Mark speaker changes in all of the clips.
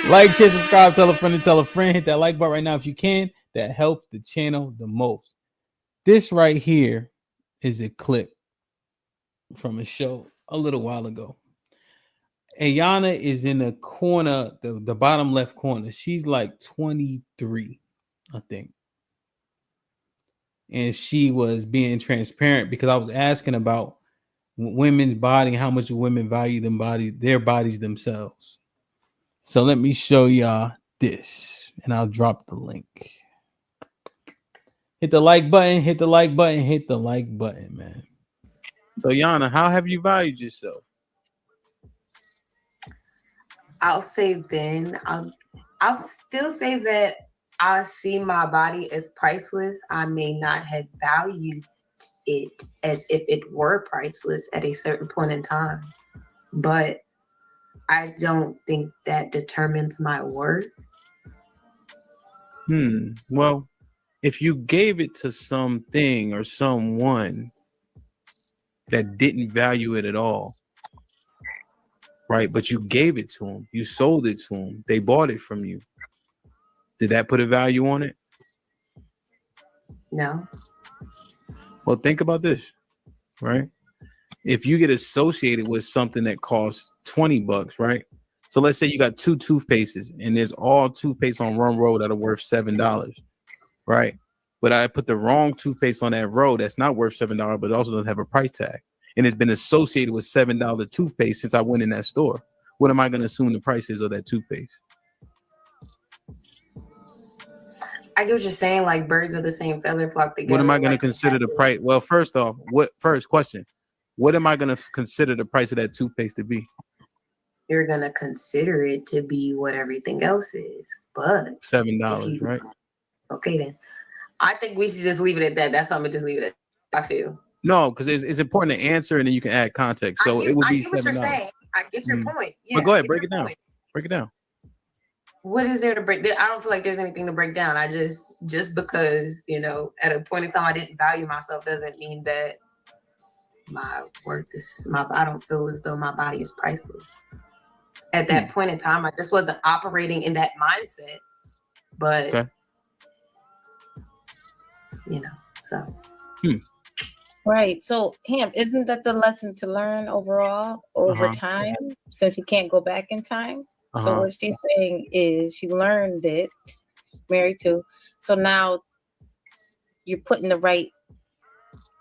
Speaker 1: Like, share, subscribe, tell a friend and tell a friend. Hit that like button right now if you can. That helps the channel the most. This right here is a clip from a show a little while ago. Ayana is in the corner, the bottom left corner. She's like 23, I think. And she was being transparent because I was asking about women's body and how much women value their bodies themselves. So let me show y'all this, and I'll drop the link. Hit the like button, hit the like button, hit the like button, man. So Yana, how have you valued yourself?
Speaker 2: I'll say then I'll still say that I see my body as priceless. I may not have valued it as if it were priceless at a certain point in time, but I don't think that determines my worth.
Speaker 1: Well, if you gave it to something or someone that didn't value it at all, right? But you gave it to them, you sold it to them, they bought it from you. Did that put a value on it?
Speaker 2: No.
Speaker 1: Well, think about this, right? If you get associated with something that costs $20, right? So let's say you got 2 toothpastes and there's all toothpaste on one row that are worth $7, right? But I put the wrong toothpaste on that row that's not worth $7, but it also doesn't have a price tag. And it's been associated with $7 toothpaste since I went in that store. What am I going to assume the price is of that toothpaste?
Speaker 2: I get what you're saying, like birds of the same feather flock together.
Speaker 1: What am I going to consider the price? Well, first off, first question, what am I going to consider the price of that toothpaste to be?
Speaker 2: You're going to consider it to be what everything else is, but
Speaker 1: $7, right?
Speaker 2: Okay, then. I think we should just leave it at that. That's how I'm going to just leave it at. I feel.
Speaker 1: No, because it's important to answer and then you can add context. So it would be $7.
Speaker 2: I get what you're saying. I get your point. Yeah,
Speaker 1: but go ahead, break it down. Break it down.
Speaker 2: What is there to break? I don't feel like there's anything to break down. I just because, at a point in time I didn't value myself doesn't mean that my worth is I don't feel as though my body is priceless. At that point in time, I just wasn't operating in that mindset. But
Speaker 1: okay.
Speaker 2: So
Speaker 3: Right. So, Ham, isn't that the lesson to learn overall over time, since you can't go back in time? So what she's saying is she learned it, married to. So now you're putting the right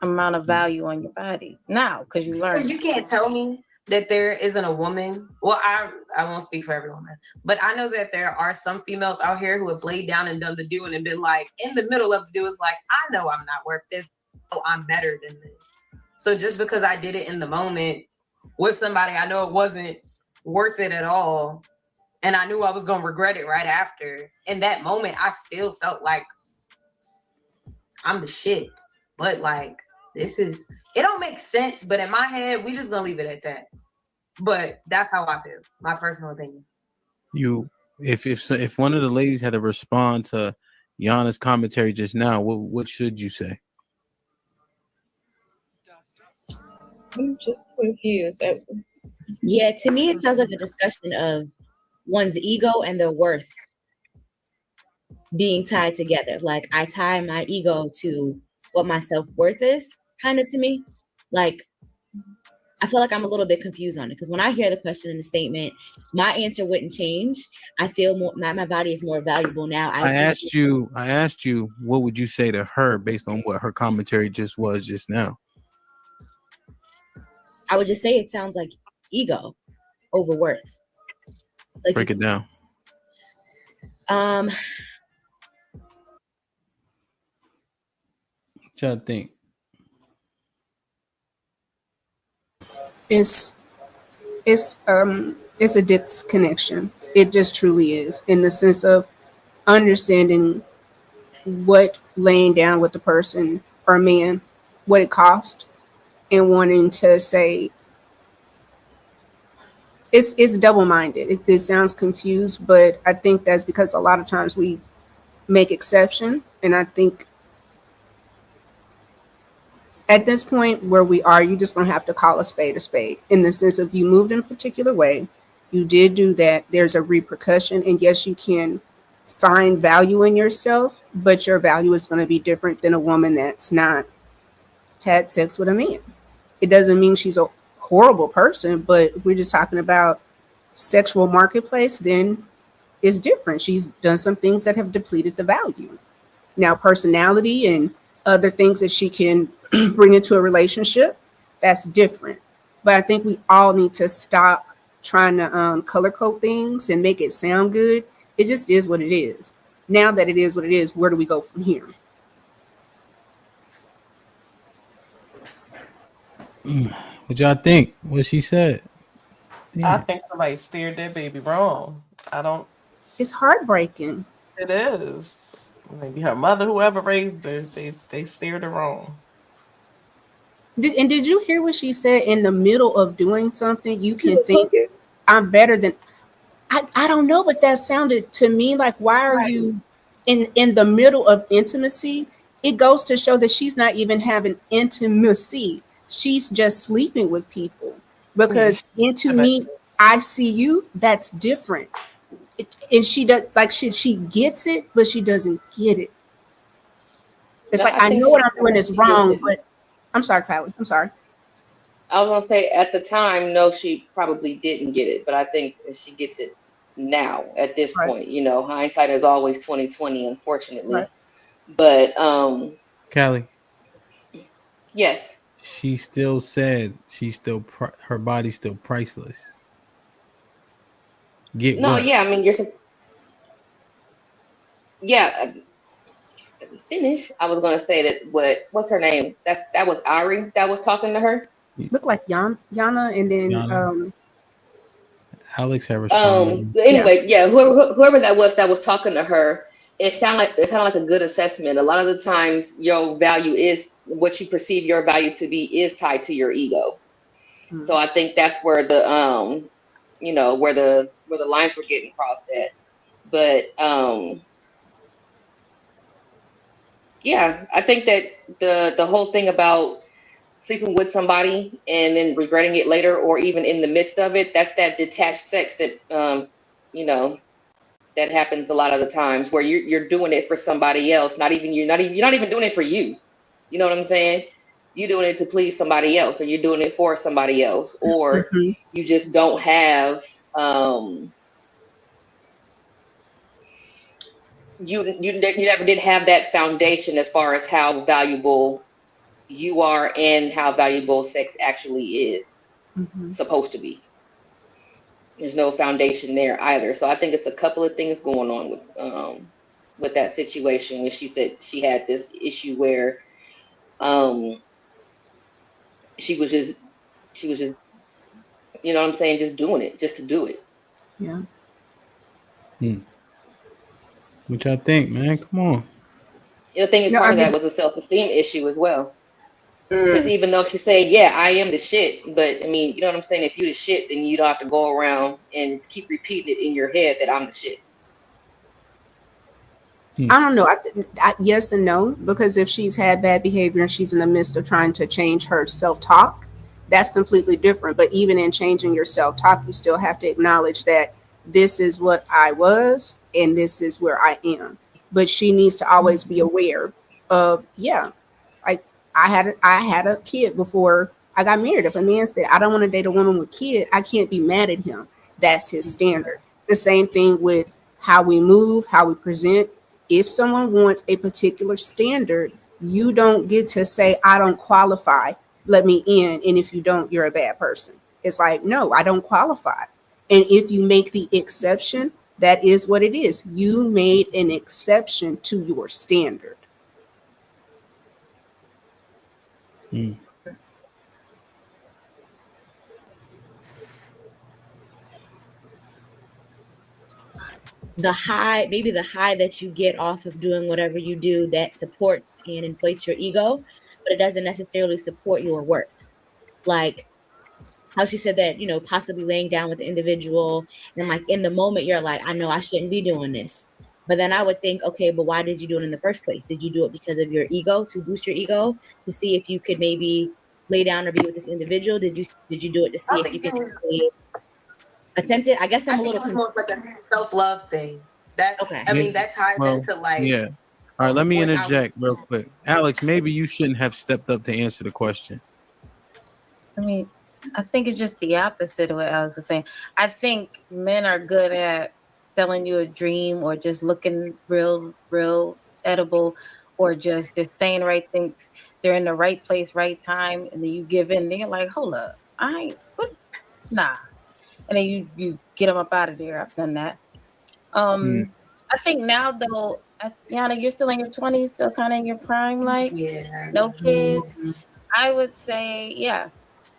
Speaker 3: amount of value on your body now because you learned.
Speaker 2: You can't tell me that there isn't a woman. Well, I won't speak for every woman, but I know that there are some females out here who have laid down and done the do and been like in the middle of the do is like, I know I'm not worth this. Oh, I'm better than this. So just because I did it in the moment with somebody, I know it wasn't worth it at all. And I knew I was going to regret it right after. In that moment, I still felt like I'm the shit. But like, it don't make sense. But in my head, we just going to leave it at that. But that's how I feel. My personal opinion.
Speaker 1: If one of the ladies had to respond to Yana's commentary just now, what should you say?
Speaker 3: I'm just confused.
Speaker 4: Yeah, to me, it sounds like a discussion of one's ego and their worth being tied together. Like I tie my ego to what my self-worth is, kind of to me. Like I feel like I'm a little bit confused on it because when I hear the question and the statement, my answer wouldn't change. I feel more my body is more valuable now.
Speaker 1: I asked you, what would you say to her based on what her commentary was just now?
Speaker 4: I would just say it sounds like ego over worth. Like,
Speaker 1: break it down.
Speaker 4: What
Speaker 1: y'all think?
Speaker 5: It's a disconnection. It just truly is, in the sense of understanding what laying down with the person or man, what it cost, and wanting to say it's double-minded. It sounds confused, but I think that's because a lot of times we make exception, and I think at this point where we are, you're just gonna have to call a spade, in the sense of you moved in a particular way, you did do that, there's a repercussion. And yes, you can find value in yourself, but your value is going to be different than a woman that's not had sex with a man. It doesn't mean she's a horrible person, but if we're just talking about sexual marketplace, then it's different. She's done some things that have depleted the value. Now, personality and other things that she can bring into a relationship, that's different. But I think we all need to stop trying to color code things and make it sound good. It just is what it is. Now that it is what it is, where do we go from here?
Speaker 1: What y'all think? What she said?
Speaker 6: I think somebody steered their baby wrong. I don't.
Speaker 5: It's heartbreaking.
Speaker 6: It is. Maybe her mother, whoever raised her, they steered her wrong.
Speaker 5: Did you hear what she said? In the middle of doing something, you can think I'm better than. I don't know, but that sounded to me like, why are you in the middle of intimacy? It goes to show that she's not even having intimacy. She's just sleeping with people. Because into me, I see you. That's different. And she does, like, she gets it, but she doesn't get it. It's like, I know what I'm doing is wrong, but I'm sorry, Kylie. I'm sorry.
Speaker 7: I was gonna say at the time, no, she probably didn't get it, but I think she gets it now at this point. You know, hindsight is always 20/20, unfortunately.
Speaker 5: Right.
Speaker 7: But
Speaker 1: Callie,
Speaker 7: yes,
Speaker 1: she still said she's still her body's still priceless. Get
Speaker 7: no,
Speaker 1: what?
Speaker 7: yeah, I mean yeah. Finish. I was gonna say that what's her name? That was Ari that was talking to her.
Speaker 5: Looked like Yana, and then
Speaker 1: Yana. Alex had responded.
Speaker 7: Anyway, yeah, whoever that was talking to her, it sounded like a good assessment. A lot of the times, your value is what you perceive your value to be is tied to your ego. Mm-hmm. So I think that's where the where the lines were getting crossed at. But yeah, I think that the whole thing about sleeping with somebody and then regretting it later, or even in the midst of it, that's that detached sex that that happens a lot of the times, where you're doing it for somebody else. You're not even doing it for you. You know what I'm saying? You're doing it to please somebody else, or you're doing it for somebody else, or you just don't have you never did have that foundation as far as how valuable you are and how valuable sex actually is supposed to be. There's no foundation there either. So I think it's a couple of things going on with that situation, when she said she had this issue where she was just you know what I'm saying, just doing it just to do it.
Speaker 5: Yeah.
Speaker 1: What y'all think, man? Come on.
Speaker 7: The thing is, part of that was a self-esteem issue as well. Because even though she said, yeah, I am the shit, but I mean, you know what I'm saying? If you the shit, then you don't have to go around and keep repeating it in your head that I'm the shit.
Speaker 5: I don't know. I yes and no, because if she's had bad behavior and she's in the midst of trying to change her self-talk, that's completely different. But even in changing your self-talk, you still have to acknowledge that this is what I was and this is where I am. But she needs to always be aware of, like, I had a kid before I got married. If a man said, I don't want to date a woman with a kid, I can't be mad at him. That's his standard. The same thing with how we move, how we present. If someone wants a particular standard, you don't get to say, I don't qualify, let me in. And if you don't, you're a bad person. It's like, no, I don't qualify. And if you make the exception, that is what it is. You made an exception to your standard.
Speaker 4: The high that you get off of doing whatever you do that supports and inflates your ego, but it doesn't necessarily support your worth. Like how she said that, possibly laying down with the individual, and like in the moment you're like, I know I shouldn't be doing this. But then I would think, okay, but why did you do it in the first place? Did you do it because of your ego, to boost your ego, to see if you could maybe lay down or be with this individual? Did you do it to see if you could attempted. I guess
Speaker 2: I
Speaker 4: I'm a
Speaker 2: think it
Speaker 4: little
Speaker 2: was more like a self-love thing. That
Speaker 4: okay.
Speaker 2: I mean, that ties
Speaker 1: Well,
Speaker 2: into like
Speaker 1: yeah. All right, let me
Speaker 2: when I
Speaker 1: interject real quick. Alex, maybe you shouldn't have stepped up to answer the question.
Speaker 3: I mean, I think it's just the opposite of what Alex is saying. I think men are good at selling you a dream or just looking real edible, or just they're saying the right things. They're in the right place, right time, and then you give in. They're like, hold up, I ain't what? Nah, and then you get them up out of there. I've done that. I think now though, Yana, you're still in your 20s, still kind of in your prime, like
Speaker 2: yeah.
Speaker 3: no kids. I would say, yeah,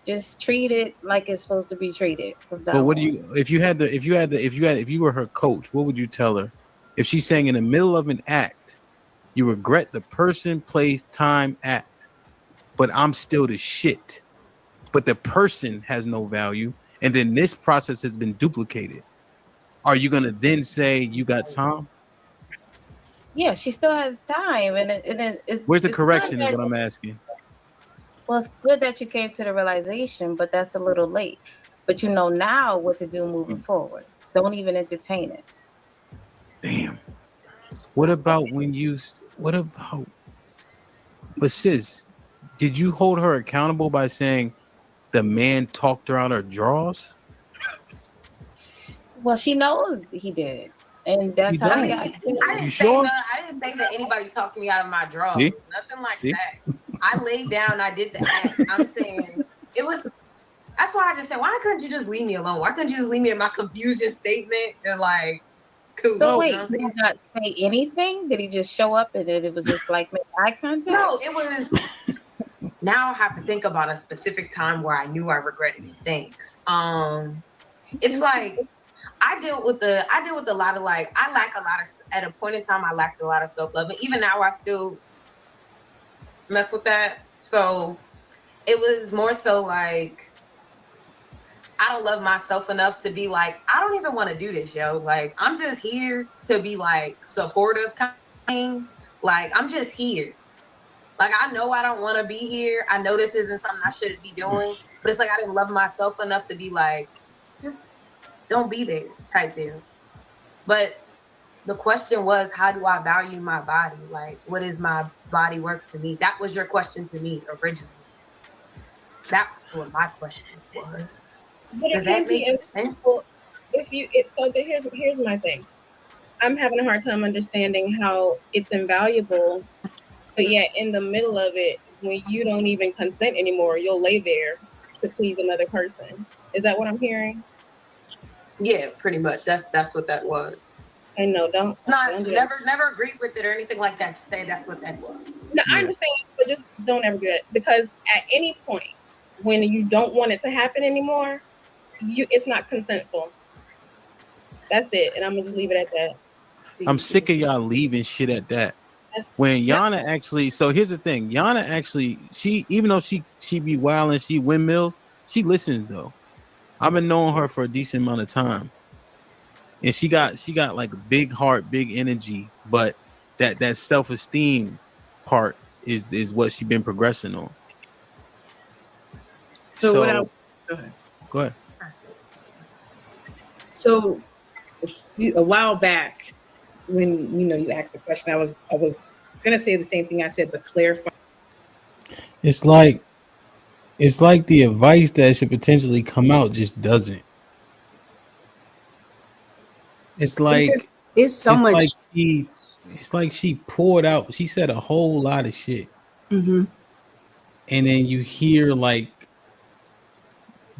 Speaker 3: just treat it like it's supposed to be treated from
Speaker 1: But
Speaker 3: now
Speaker 1: what do
Speaker 3: on.
Speaker 1: you if you were her coach, what would you tell her? If she's saying in the middle of an act, you regret the person, place, time, act, but I'm still the shit. But the person has no value, and then this process has been duplicated. Are you gonna then say you got time?
Speaker 3: Yeah, she still has time, and
Speaker 1: Where's the
Speaker 3: it's good
Speaker 1: correction? Is
Speaker 3: that,
Speaker 1: what I'm asking.
Speaker 3: well, it's good that you came to the realization, but that's a little late. But you know now what to do moving forward. Don't even entertain it.
Speaker 1: Damn. What about when you? What about? But sis, did you hold her accountable by saying the man talked her out her drawers?
Speaker 3: Well, she knows he did, and
Speaker 1: You
Speaker 3: that's how
Speaker 2: I
Speaker 3: we
Speaker 1: don't.
Speaker 2: mean,
Speaker 3: got to
Speaker 2: I
Speaker 3: it.
Speaker 1: You
Speaker 2: didn't say
Speaker 1: sure?
Speaker 2: that. I didn't say that anybody talked me out of my drawers.
Speaker 1: See?
Speaker 2: Nothing like
Speaker 1: See?
Speaker 2: that. I laid down. I did the act. I'm saying it was. That's why I just said, why couldn't you just leave me alone? Why couldn't you just leave me in my confusion statement and like, cool?
Speaker 3: So
Speaker 1: Well,
Speaker 2: You know
Speaker 3: wait,
Speaker 2: what I'm
Speaker 3: did he
Speaker 2: saying?
Speaker 3: not say anything? Did he just show up and then it was just like make eye contact?
Speaker 2: No, it was. Now I have to think about a specific time where I knew I regretted it. Thanks. It's like I deal with a lot of like I lack a lot of at a point in time I lacked a lot of self-love. And even now I still mess with that. So it was more so like I don't love myself enough to be like, I don't even want to do this, yo. Like I'm just here to be like supportive kind. Like I'm just here. Like I know I don't want to be here. I know this isn't something I should be doing, but it's like I didn't love myself enough to be like, just don't be there type deal. But the question was, how do I value my body? Like, what is my body worth to me? That was your question to me originally. That's what my question was.
Speaker 8: But
Speaker 2: Does
Speaker 8: it
Speaker 2: that
Speaker 8: can be
Speaker 2: make sense?
Speaker 8: invaluable if you. Here's my thing. I'm having a hard time understanding how it's invaluable, but yet in the middle of it, when you don't even consent anymore, you'll lay there to please another person. Is that what I'm hearing?
Speaker 2: Yeah, pretty much. That's what that was.
Speaker 8: I know.
Speaker 2: It's not
Speaker 8: Don't do that.
Speaker 2: never agreed with it or anything like that. Just say that's what that was.
Speaker 8: No, I
Speaker 1: Yeah.
Speaker 8: understand, but just don't ever do that, because at any point when you don't want it to happen anymore, it's not consentful. That's it, and I'm gonna just leave it at that.
Speaker 1: I'm sick of y'all leaving shit at that.
Speaker 8: That's,
Speaker 1: When Yana actually, so here's the thing. Yana actually, she even though she be wild and she windmills, she listens though. I've been knowing her for a decent amount of time, and she got like a big heart, big energy, but that self-esteem part is what she been progressing on.
Speaker 9: So what I
Speaker 1: So go ahead.
Speaker 9: So a while back, when you asked the question, I was gonna say the same thing I said, but clarify.
Speaker 1: It's like the advice that should potentially come out just doesn't. It's like
Speaker 5: It's so much.
Speaker 1: it's like she poured out. She said a whole lot of shit,
Speaker 5: Mhm.
Speaker 1: and then you hear like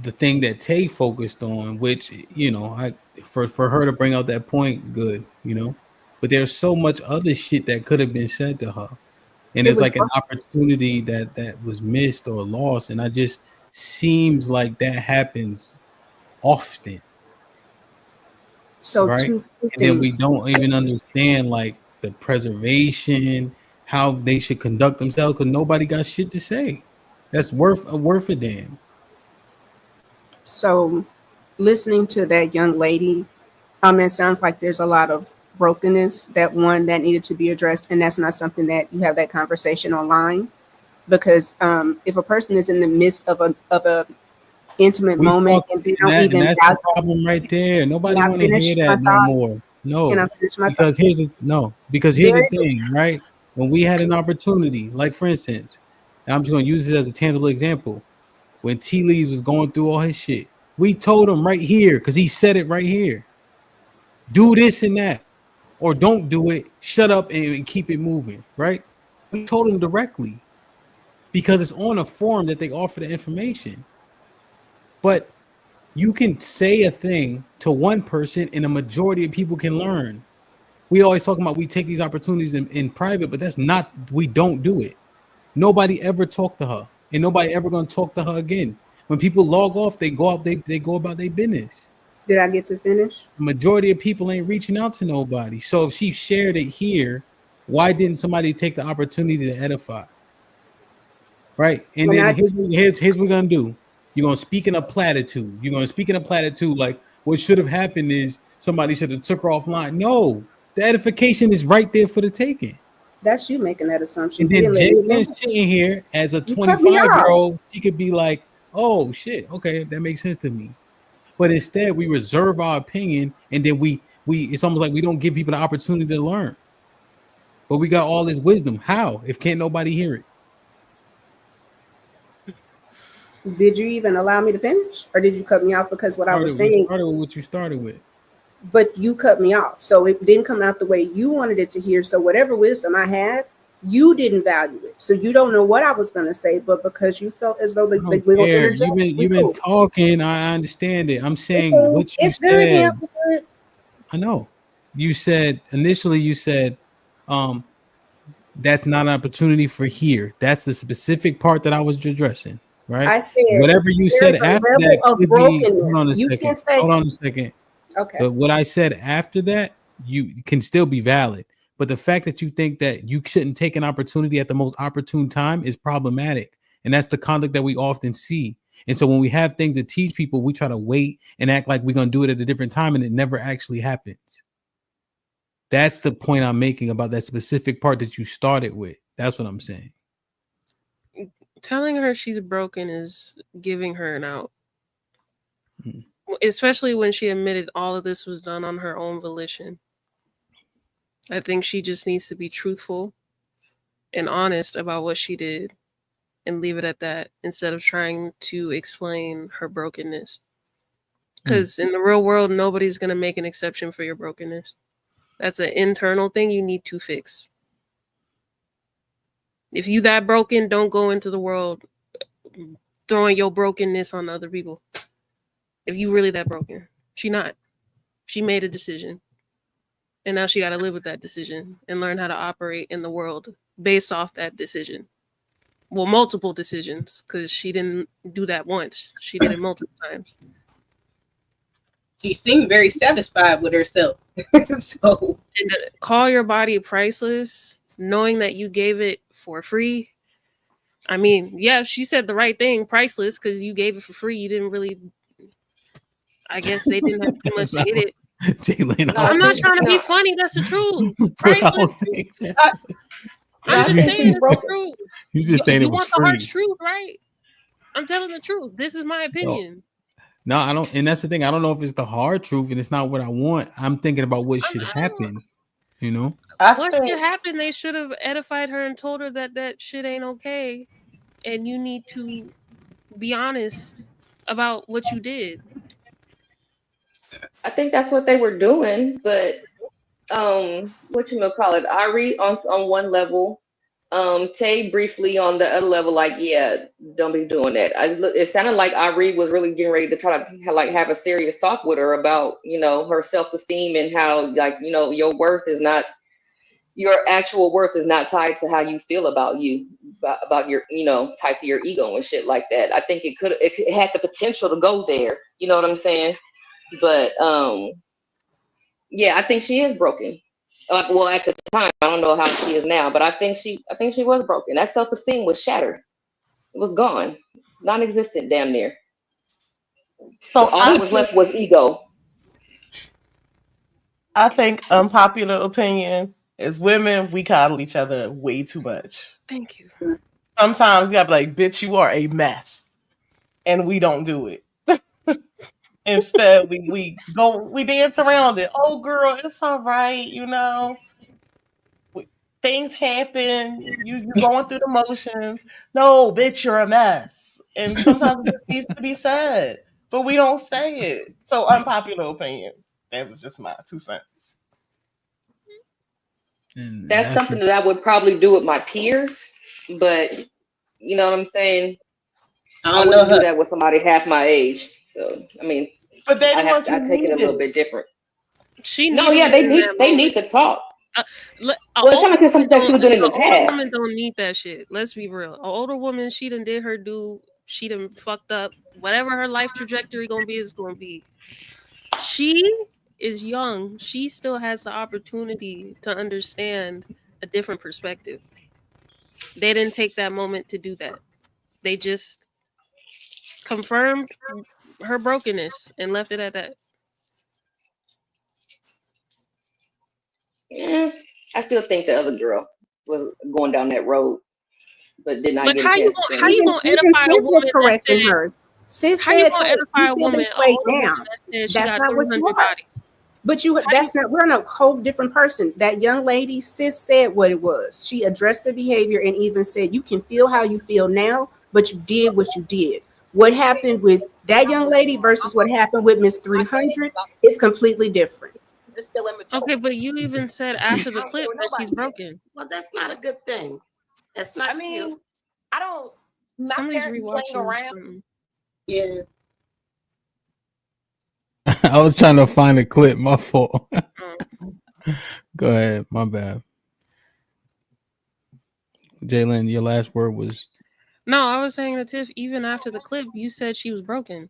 Speaker 1: the thing that Tay focused on, which I for her to bring out that point, good, but there's so much other shit that could have been said to her, and
Speaker 5: It
Speaker 1: it's
Speaker 5: was
Speaker 1: like an opportunity that was missed or lost, and I just seems like that happens often,
Speaker 5: so
Speaker 1: right?
Speaker 5: two
Speaker 1: And then
Speaker 5: things.
Speaker 1: we don't even understand like the preservation, how they should conduct themselves, because nobody got shit to say that's worth a damn.
Speaker 5: So listening to that young lady, it sounds like there's a lot of brokenness that needed to be addressed, and that's not something that you have that conversation online, because if a person is in the midst of a intimate moment, and they don't even
Speaker 1: that's the problem right there. Nobody want to hear that no more. No, because here's the thing, right? When we had an opportunity, like for instance, and I'm just going to use it as a tangible example. When T. Leaves was going through all his shit, we told him right here, because he said it right here. Do this and that, or don't do it. Shut up and keep it moving, right? We told him directly because it's on a form that they offer the information. But you can say a thing to one person and a majority of people can learn. We always talk about we take these opportunities in private, but that's not, we don't do it. Nobody ever talked to her, and nobody ever going to talk to her again. When people log off, they go out, they go about their business.
Speaker 5: Did I get to finish?
Speaker 1: The majority of people ain't reaching out to nobody. So if she shared it here, why didn't somebody take the opportunity to edify? Right? And then here's what we're going to do. You're going to speak in a platitude. Like what should have happened is somebody should have took her offline. No, the edification is right there for the taking.
Speaker 5: That's you making that assumption.
Speaker 1: And then Jay's sitting here as a 25-year-old, she could be like, oh shit, okay, that makes sense to me. But instead we reserve our opinion, and then we it's almost like we don't give people the opportunity to learn. But we got all this wisdom. How? If can't nobody hear it?
Speaker 5: Did you even allow me to finish, or did you cut me off because I was saying?
Speaker 1: Started with what you started with.
Speaker 5: But you cut me off, so it didn't come out the way you wanted it to hear. So whatever wisdom I had, you didn't value it. So you don't know what I was going to say, but because you felt as though we were going to interject.
Speaker 1: You've been talking. I understand it. I'm saying what you said. Good. I know. You said initially. That's not an opportunity for here. That's the specific part that I was addressing. Right.
Speaker 5: I said
Speaker 1: whatever you said after that could be. Hold on a second.
Speaker 5: Hold
Speaker 1: on a second.
Speaker 5: Okay.
Speaker 1: But what I said after that, you can still be valid. But the fact that you think that you shouldn't take an opportunity at the most opportune time is problematic. And that's the conduct that we often see. And so when we have things to teach people, we try to wait and act like we're going to do it at a different time, and it never actually happens. That's the point I'm making about that specific part that you started with. That's what I'm saying.
Speaker 10: Telling her she's broken is giving her an out. Especially when she admitted all of this was done on her own volition. I think she just needs to be truthful and honest about what she did and leave it at that instead of trying to explain her brokenness. Because in the real world, nobody's going to make an exception for your brokenness. That's an internal thing you need to fix. If you that broken, don't go into the world throwing your brokenness on other people. If you really that broken. She not. She made a decision. And now she got to live with that decision and learn how to operate in the world based off that decision. Well, multiple decisions, because she didn't do that once. She did it multiple times.
Speaker 9: She seemed very satisfied with herself. So,
Speaker 10: and call your body priceless, knowing that you gave it for free. I mean, yeah, she said the right thing, priceless, because you gave it for free. You didn't really... I guess they didn't have too much to get it. I'm not trying to be funny. That's the truth. Priceless. I'm just saying it's the truth.
Speaker 1: You just saying it was
Speaker 10: free. You want the harsh truth, right? I'm telling the truth. This is my opinion.
Speaker 1: No, I don't. And that's the thing. I don't know if it's the hard truth, and it's not what I want. I'm thinking about what should happen. You know,
Speaker 10: what should happen? They should have edified her and told her that shit ain't okay, and you need to be honest about what you did.
Speaker 7: I think that's what they were doing, but what you gonna call it? Ari on one level, Tay briefly on the other level. Like, yeah, don't be doing that. It sounded like Ari was really getting ready to try to have a serious talk with her about her self-esteem and how your worth is not, your actual worth is not tied to how you feel about your tied to your ego and shit like that. I think it had the potential to go there. You know what I'm saying? But yeah, I think she is broken. Well, at the time, I don't know how she is now, but I think she was broken. That self-esteem was shattered. It was gone, non-existent, damn near. So all that was left was ego.
Speaker 6: I think unpopular opinion is women, we coddle each other way too much.
Speaker 10: Thank you.
Speaker 6: Sometimes you gotta be like, bitch, you are a mess. And we don't do it. Instead, we dance around it. Oh, girl, it's all right, you know. Things happen. You're going through the motions. No, bitch, you're a mess. And sometimes it just needs to be said, but we don't say it. So unpopular opinion. That was just my 2 cents.
Speaker 1: And
Speaker 7: That's something that I would probably do with my peers, but you know what I'm saying? I wouldn't do that with somebody half my age. So I mean,
Speaker 6: but they're the ones
Speaker 7: I
Speaker 6: who
Speaker 7: take it a
Speaker 6: need
Speaker 7: little
Speaker 6: it.
Speaker 7: bit different.
Speaker 2: She
Speaker 7: No,
Speaker 2: needed
Speaker 7: yeah,
Speaker 2: it in that
Speaker 7: they
Speaker 2: moment.
Speaker 7: need to talk.
Speaker 2: Well, it
Speaker 7: Well, it's not like it's something that she was doing in the
Speaker 2: older woman
Speaker 7: past.
Speaker 2: don't need that shit. Let's be real. An older woman, she done did her due. She done fucked up. Whatever her life trajectory gonna be is gonna be. She is young. She still has the opportunity to understand a different perspective. They didn't take that moment to do that. They just confirmed her brokenness and left it at that.
Speaker 7: Yeah, I still think the other girl was going down that road, but did not
Speaker 2: Like
Speaker 7: get a chance to
Speaker 2: how
Speaker 7: finish.
Speaker 2: you gonna
Speaker 5: Even
Speaker 2: edify a
Speaker 5: sis was
Speaker 2: woman that
Speaker 5: correcting
Speaker 2: said
Speaker 5: her. Sis
Speaker 2: how you
Speaker 5: said,
Speaker 2: gonna
Speaker 5: "Hey,
Speaker 2: edify
Speaker 5: you
Speaker 2: a
Speaker 5: feel
Speaker 2: woman,
Speaker 5: this
Speaker 2: an
Speaker 5: way
Speaker 2: older woman
Speaker 5: now.
Speaker 2: that said she
Speaker 5: That's
Speaker 2: got
Speaker 5: not what you
Speaker 2: 300
Speaker 5: are."
Speaker 2: bodies?
Speaker 5: But we're in a whole different person. That young lady, sis said what it was. She addressed the behavior and even said, you can feel how you feel now, but you did what you did. What happened with that young lady versus what happened with Miss 300 is completely different.
Speaker 11: It's still immature.
Speaker 2: Okay, but you even said after the clip that she's broken.
Speaker 11: Well, that's not a good thing. That's not. I mean, cute. I don't. My
Speaker 2: Somebody's
Speaker 11: parents playing
Speaker 2: rewatching
Speaker 11: around.
Speaker 2: something.
Speaker 11: Yeah.
Speaker 1: I was trying to find a clip. My fault. Go ahead. My bad. Jalen, your last word was.
Speaker 2: No, I was saying that Tiff, even after the clip, you said she was broken.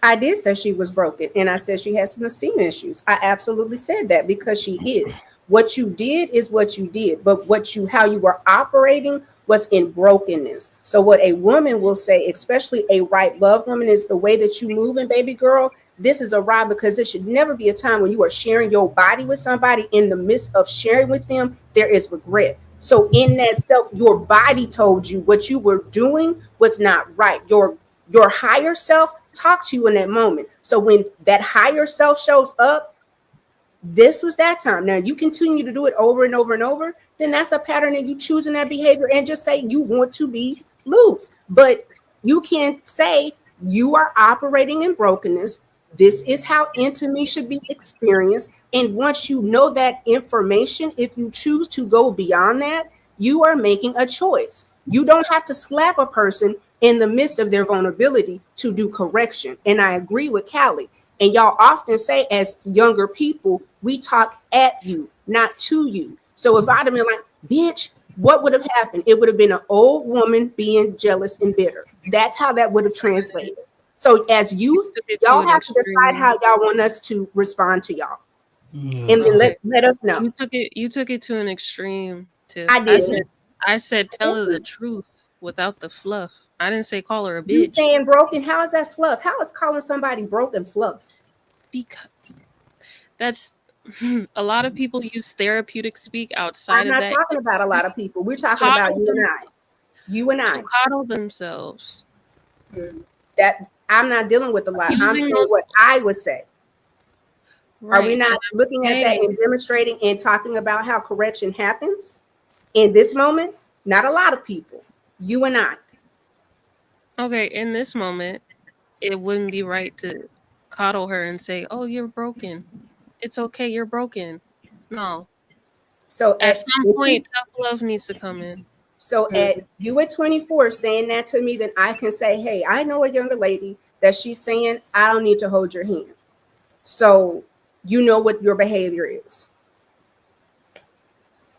Speaker 5: I did say she was broken, and I said she had some esteem issues. I absolutely said that because she is. What you did is what you did, but how you were operating was in brokenness. So what a woman will say, especially a right love woman, is the way that you move, and baby girl, this is a ride, because there should never be a time when you are sharing your body with somebody. In the midst of sharing with them, there is regret. So in that self, your body told you what you were doing was not right. Your higher self talked to you in that moment. So when that higher self shows up, this was that time. Now you continue to do it over and over and over, then that's a pattern, and you choosing that behavior and just say you want to be loose. But you can't say you are operating in brokenness. This is how intimacy should be experienced. And once you know that information, if you choose to go beyond that, you are making a choice. You don't have to slap a person in the midst of their vulnerability to do correction. And I agree with Callie. And y'all often say, as younger people, we talk at you, not to you. So if I'd have been like, bitch, what would have happened? It would have been an old woman being jealous and bitter. That's how that would have translated. So as youth, y'all have to decide how y'all want us to respond to y'all. And then let us know.
Speaker 2: You took it to an extreme, Tiff.
Speaker 5: I did.
Speaker 2: I said tell her the truth without the fluff. I didn't say call her a bitch.
Speaker 5: You saying broken? How is that fluff? How is calling somebody broken fluff?
Speaker 2: Because that's a lot of people use therapeutic speak outside of that.
Speaker 5: I'm not talking about a lot of people. We're talking about you and I. You and I.
Speaker 2: To coddle themselves.
Speaker 5: That I'm not dealing with a lot. I'm saying what I would say. Right. Are we not looking at that and demonstrating and talking about how correction happens in this moment? Not a lot of people. You and I.
Speaker 2: Okay, in this moment, it wouldn't be right to coddle her and say, "Oh, you're broken. It's okay, you're broken." No.
Speaker 5: So
Speaker 2: at some point, tough love needs to come in.
Speaker 5: So at you at 24 saying that to me, then I can say, hey, I know a younger lady that she's saying, I don't need to hold your hand. So you know what your behavior is.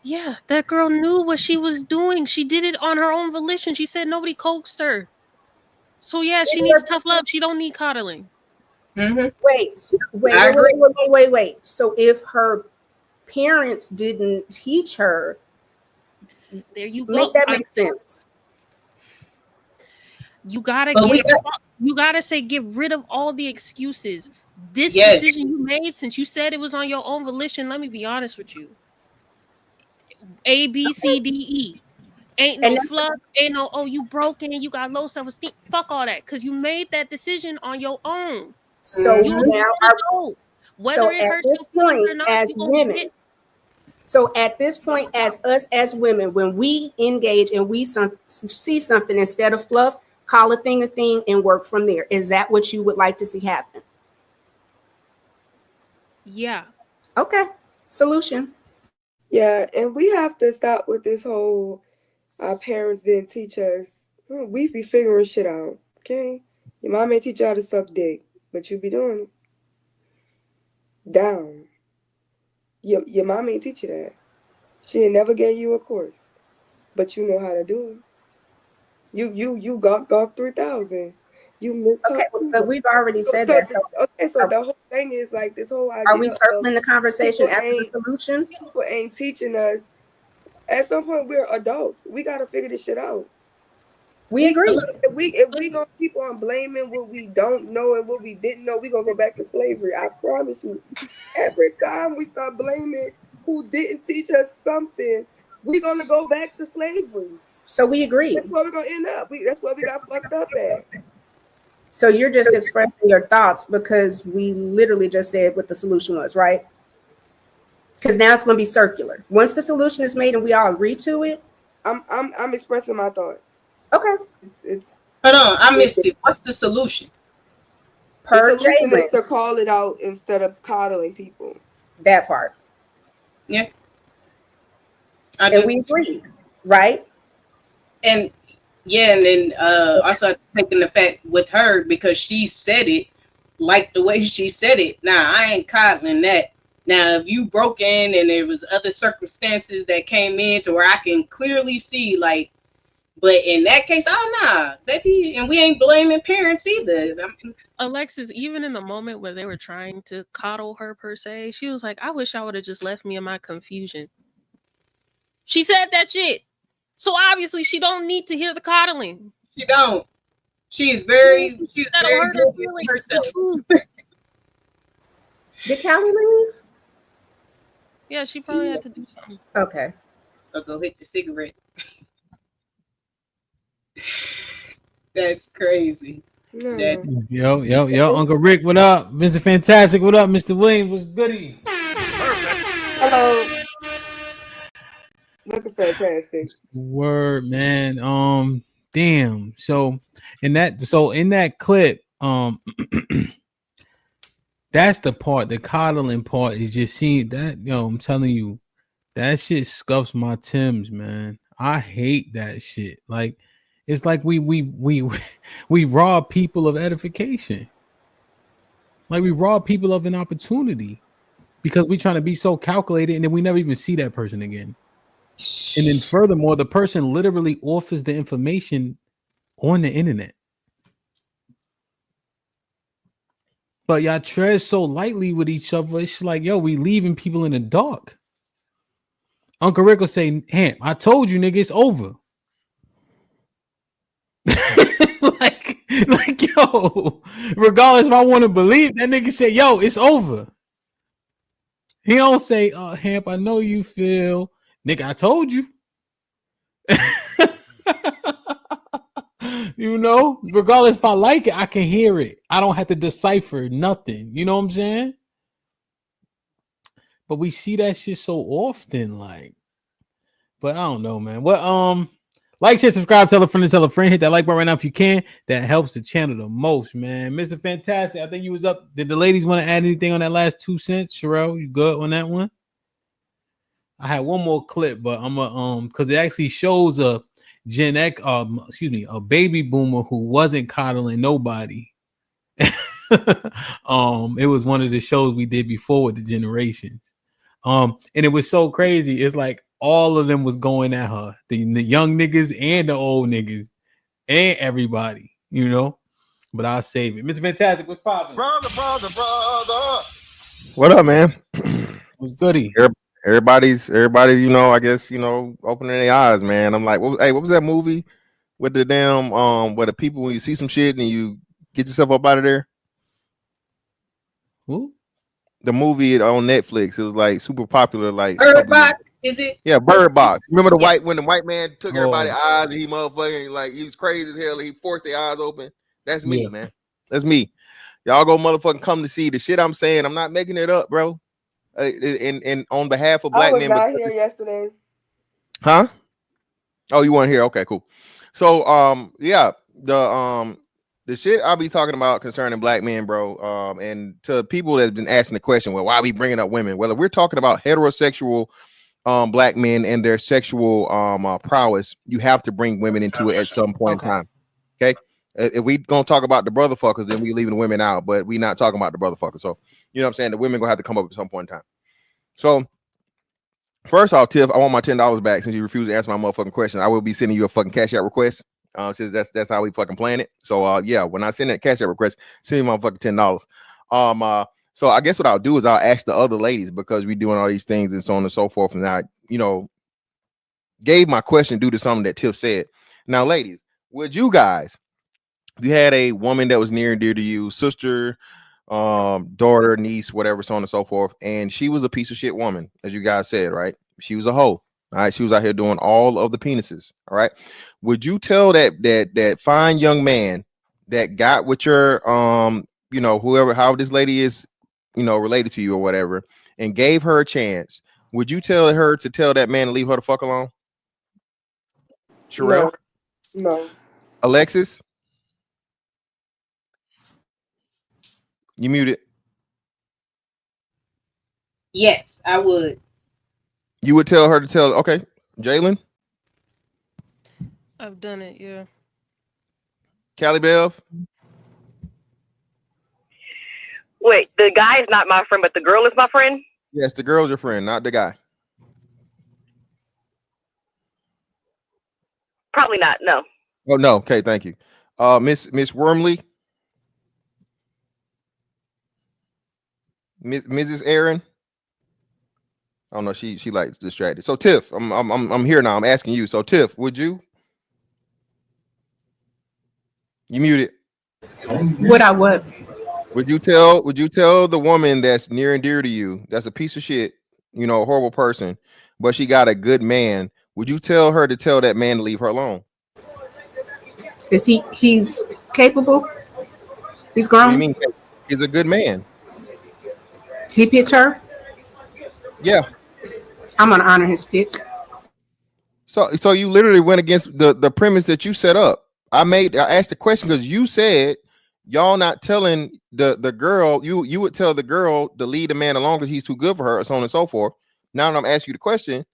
Speaker 2: Yeah, that girl knew what she was doing. She did it on her own volition. She said nobody coaxed her. So yeah, she needs tough love. She don't need coddling.
Speaker 5: Wait. So if her parents didn't teach her,
Speaker 2: there you go.
Speaker 5: Make that make sense.
Speaker 2: You gotta you gotta say get rid of all the excuses. This decision you made, since you said it was on your own volition, let me be honest with you. A, B, C, D, E.
Speaker 10: Ain't no fluff, ain't no, oh, you broken, you got low self-esteem. Fuck all that, because you made that decision on your own.
Speaker 5: So
Speaker 10: You
Speaker 5: now,
Speaker 10: whether it hurts
Speaker 5: this
Speaker 10: your feelings
Speaker 5: point,
Speaker 10: or not,
Speaker 5: as
Speaker 10: you gonna
Speaker 5: women,
Speaker 10: get.
Speaker 5: so at this point, as us as women, when we engage and we see something, instead of fluff, call a thing, and work from there. Is that what you would like to see happen?
Speaker 10: Yeah.
Speaker 5: Okay. Solution.
Speaker 12: Yeah, and we have to stop with this whole our parents didn't teach us. We be figuring shit out. Okay? Your mom ain't teach you how to suck dick, but you be doing it. Down. Your mom ain't teach you that. She ain't never gave you a course. But you know how to do it. You got 3,000. You missed.
Speaker 5: Okay, but we've already said
Speaker 12: so,
Speaker 5: that. So,
Speaker 12: so the whole thing is like this whole idea.
Speaker 5: Are we circling the conversation after the solution?
Speaker 12: People ain't teaching us. At some point, we're adults. We got to figure this shit out.
Speaker 5: We agree.
Speaker 12: If we gonna keep on blaming what we don't know and what we didn't know, we gonna go back to slavery. I promise you. Every time we start blaming who didn't teach us something, we gonna go back to slavery.
Speaker 5: So we agree.
Speaker 12: That's where we're gonna end up. That's where we got fucked up at.
Speaker 5: So you're just expressing your thoughts because we literally just said what the solution was, right? Because now it's going to be circular. Once the solution is made and we all agree to it,
Speaker 12: I'm expressing my thoughts.
Speaker 5: Okay.
Speaker 12: It's
Speaker 11: hold on, I missed it. What's the solution?
Speaker 12: The solution is to call it out instead of coddling people.
Speaker 5: That part.
Speaker 11: Yeah.
Speaker 5: And we agreed, right?
Speaker 11: And yeah, and then also taking the fact with her because she said it like the way she said it. Now I ain't coddling that. Now if you broke in and there was other circumstances that came in to where I can clearly see like, but in that case, oh nah, baby, and we ain't blaming parents either.
Speaker 10: Alexis, even in the moment where they were trying to coddle her per se, she was like, I wish I would have just left me in my confusion. She said that shit. So obviously she don't need to hear the coddling.
Speaker 11: She don't. She's very good with herself.
Speaker 5: Did Callie leave?
Speaker 10: Yeah, she probably had to do something.
Speaker 5: Okay.
Speaker 11: I'll go hit the cigarette. That's crazy.
Speaker 1: Yo, Uncle Rick, what up? Mr. Fantastic, what up? Mr. Williams, what's goody?
Speaker 12: Hello. Looking fantastic.
Speaker 1: Word, man. Damn. So in that clip, that's the part, the coddling part is just seeing that, I'm telling you, that shit scuffs my Timbs, man. I hate that shit. Like, it's like we rob people of edification. Like we rob people of an opportunity because we trying to be so calculated and then we never even see that person again. And then furthermore, the person literally offers the information on the internet. But y'all tread so lightly with each other. It's like, yo, we leaving people in the dark. Uncle Rick will say, Hamp, I told you, nigga, it's over. like, yo, regardless if I want to believe, that nigga say, yo, it's over. He don't say, Hamp, I know you feel. Nigga, I told you. Regardless if I like it, I can hear it. I don't have to decipher nothing. You know what I'm saying? But we see that shit so often, like. But I don't know, man. Well, like, share, subscribe, tell a friend, hit that like button right now if you can. That helps the channel the most, man. Mr. Fantastic, I think you was up. Did the ladies want to add anything on that last 2 cents? Sherelle, you good on that one? I had one more clip, but I'm because it actually shows a Gen X, a baby boomer who wasn't coddling nobody. It was one of the shows we did before with the generations. And it was so crazy. It's like all of them was going at her, the young niggas and the old niggas and everybody, But I'll save it. Mr. Fantastic, what's popping?
Speaker 13: Brother. What up, man?
Speaker 1: What's goody?
Speaker 13: Everybody, I guess, opening their eyes, man. I'm like, what was that movie with the damn where the people, when you see some shit and you get yourself up out of there?
Speaker 1: Who?
Speaker 13: The movie on Netflix. It was like super popular, like
Speaker 11: Bird Box. Is it?
Speaker 13: Yeah, Bird Box. Remember the white when the white man took
Speaker 1: Oh.
Speaker 13: everybody's eyes and he motherfucking like he was crazy as hell and he forced their eyes open? That's me,
Speaker 1: Yeah.
Speaker 13: man. That's me. Y'all go motherfucking come to see the shit I'm saying. I'm not making it up, bro. And on behalf of
Speaker 12: I
Speaker 13: black
Speaker 12: was
Speaker 13: men,
Speaker 12: not here yesterday.
Speaker 13: huh? Oh, you weren't here? Okay, cool. So yeah, the shit I'll be talking about concerning black men, bro. And to people that's been asking the question, well, why are we bringing up women? Well, if we're talking about heterosexual black men and their sexual prowess, you have to bring women into it at some point in time. Okay. If we gonna talk about the brother fuckers, then we leaving the women out, but we not talking about the brother fuckers. So you know what I'm saying? The women gonna have to come up at some point in time. So first off, Tiff, I want my $10 back since you refused to answer my motherfucking question. I will be sending you a fucking cash out request. Since that's how we fucking plan it. So yeah, when I send that cash out request, send me my fucking $10. So I guess what I'll do is I'll ask the other ladies because we're doing all these things and so on and so forth. And I, gave my question due to something that Tiff said. Now, ladies, would you guys, if you had a woman that was near and dear to you, sister, daughter, niece, whatever, so on and so forth, and she was a piece of shit woman, as you guys said, right? She was a hoe. All right, she was out here doing all of the penises. All right, would you tell that fine young man that got with your whoever, how this lady is, related to you or whatever, and gave her a chance? Would you tell her to tell that man to leave her the fuck alone? Sherelle?
Speaker 12: No.
Speaker 13: Alexis? You muted.
Speaker 11: Yes, I would.
Speaker 13: You would tell her to tell. Okay, Jalen?
Speaker 10: I've done it, yeah.
Speaker 13: Callie Bev?
Speaker 14: Wait, the guy is not my friend, but the girl is my friend?
Speaker 13: Yes, the girl's your friend, not the guy.
Speaker 14: Probably not, no.
Speaker 13: Oh no, okay, thank you. Miss Wormley? Mrs. Aaron? I don't know, she likes distracted. So Tiff, I'm here now. I'm asking you. So Tiff, would you? You muted.
Speaker 5: Would I what?
Speaker 13: Would you tell the woman that's near and dear to you, that's a piece of shit, a horrible person, but she got a good man, would you tell her to tell that man to leave her alone?
Speaker 5: Is he's capable? He's
Speaker 13: What do
Speaker 5: grown?
Speaker 13: you mean? He's a good man.
Speaker 5: He picked her?
Speaker 13: Yeah.
Speaker 5: I'm gonna honor his pick.
Speaker 13: So you literally went against the premise that you set up. I asked the question because you said y'all not telling the girl, you would tell the girl to leave the man alone because he's too good for her, so on and so forth. Now that I'm asking you the question,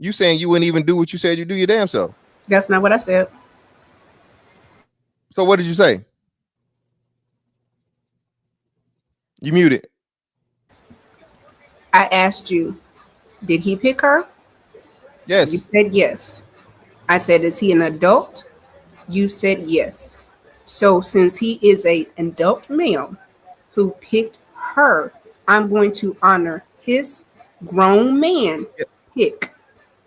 Speaker 13: you saying you wouldn't even do what you said you do your damn self.
Speaker 5: That's not what I said.
Speaker 13: So what did you say? You muted.
Speaker 5: I asked you, did he pick her?
Speaker 13: Yes.
Speaker 5: You said yes. I said, is he an adult? You said yes. So since he is an adult male who picked her, I'm going to honor his grown man pick.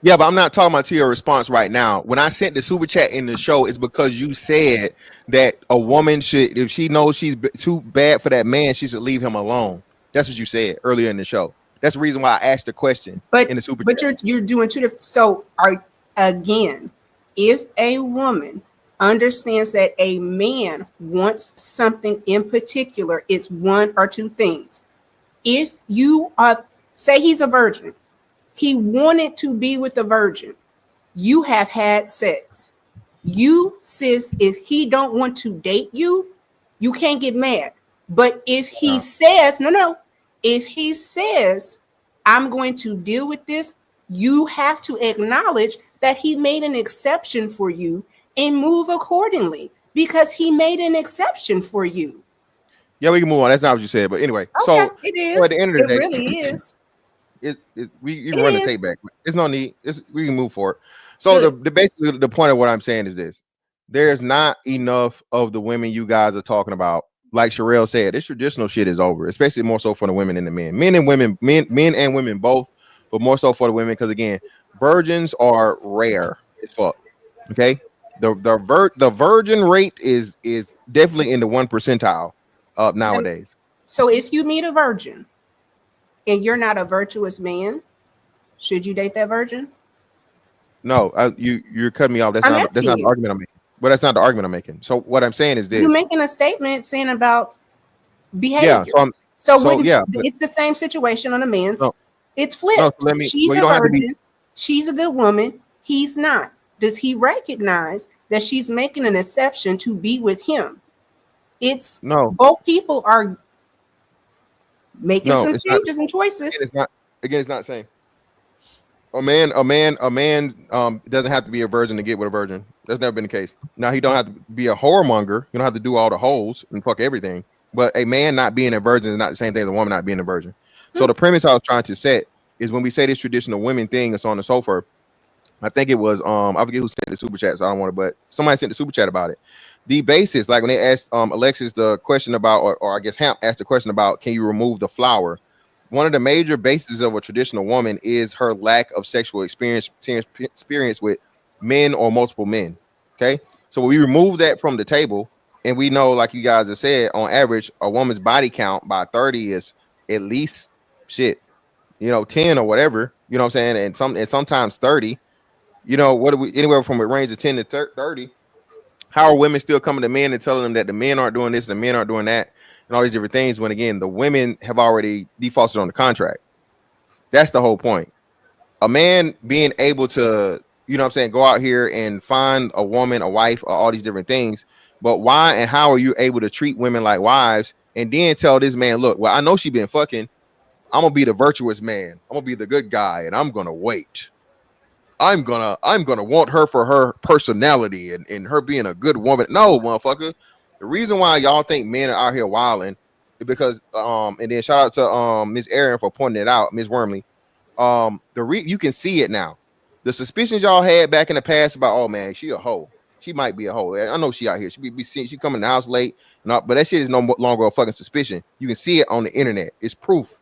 Speaker 13: Yeah, but I'm not talking about to your response right now. When I sent the super chat in the show, it's because you said that a woman should, if she knows she's too bad for that man, she should leave him alone. That's what you said earlier in the show. That's the reason why I asked the question in the super chat.
Speaker 5: But you're doing two different. So again, if a woman understands that a man wants something in particular, it's one or two things. If you say he's a virgin, he wanted to be with a virgin. You have had sex. You, sis, if he don't want to date you, you can't get mad. But if he says, if he says, I'm going to deal with this, you have to acknowledge that he made an exception for you and move accordingly because he made an exception for you.
Speaker 13: Yeah, we can move on. That's not what you said, but anyway. Okay, so
Speaker 5: it is.
Speaker 13: So at the end of the day,
Speaker 5: really is.
Speaker 13: We run the tape back. There's no need. We can move forward. So basically the point of what I'm saying is this: there's not enough of the women you guys are talking about. Like Sherelle said, this traditional shit is over, especially more so for the women and the men. Men and women both, but more so for the women because again, virgins are rare as fuck. Okay, the virgin rate is definitely in the 1 percentile nowadays.
Speaker 5: So if you meet a virgin and you're not a virtuous man, Should you date that virgin?
Speaker 13: No, you're cutting me off. That's
Speaker 5: I'm
Speaker 13: not
Speaker 5: asking
Speaker 13: the
Speaker 5: you.
Speaker 13: argument I'm making. But that's not the argument I'm making. So what I'm saying is
Speaker 5: You're
Speaker 13: this.
Speaker 5: making a statement saying about
Speaker 13: Yeah.
Speaker 5: behavior.
Speaker 13: So
Speaker 5: when
Speaker 13: yeah. But,
Speaker 5: it's the same situation on a man's,
Speaker 13: no,
Speaker 5: it's
Speaker 13: so
Speaker 5: flipped.
Speaker 13: let me.
Speaker 5: She's
Speaker 13: Well, you
Speaker 5: a
Speaker 13: don't have to be.
Speaker 5: virgin. She's a good woman. He's not. Does he recognize that she's making an exception to be with him? It's
Speaker 13: No.
Speaker 5: both people are making
Speaker 13: No,
Speaker 5: some
Speaker 13: it's not.
Speaker 5: changes and choices.
Speaker 13: It's not. Again, it's not the same. A man doesn't have to be a virgin to get with a virgin. That's never been the case. Now he don't have to be a whoremonger. You don't have to do all the holes and fuck everything. But a man not being a virgin is not the same thing as a woman not being a virgin. So the premise I was trying to set is when we say this traditional women thing and so on and so forth. I think it was I forget who sent the super chat, so I don't want to, but somebody sent the super chat about it. The basis, like when they asked Alexis the question about, or I guess Hamp asked the question about, can you remove the flower? One of the major bases of a traditional woman is her lack of sexual experience with men or multiple men. Okay, so we remove that from the table, and we know, like you guys have said, on average, a woman's body count by 30 is at least 10 or whatever. You know what I'm saying? And sometimes 30. What do we anywhere from a range of 10 to 30? How are women still coming to men and telling them that the men aren't doing this, the men aren't doing that, and all these different things? When again, the women have already defaulted on the contract. That's the whole point. A man being able to, go out here and find a woman, a wife, or all these different things. But why and how are you able to treat women like wives and then tell this man, look, well, I know she been fucking. I'm gonna be the virtuous man. I'm gonna be the good guy, and I'm gonna wait. I'm gonna want her for her personality and her being a good woman. No, motherfucker. The reason why y'all think men are out here wilding is because and then shout out to Miss Erin for pointing it out, Miss Wormley. You can see it now. The suspicions y'all had back in the past about, oh man, she a hoe. She might be a hoe. I know she out here. She come in the house late, but that shit is no longer a fucking suspicion. You can see it on the internet. It's proof.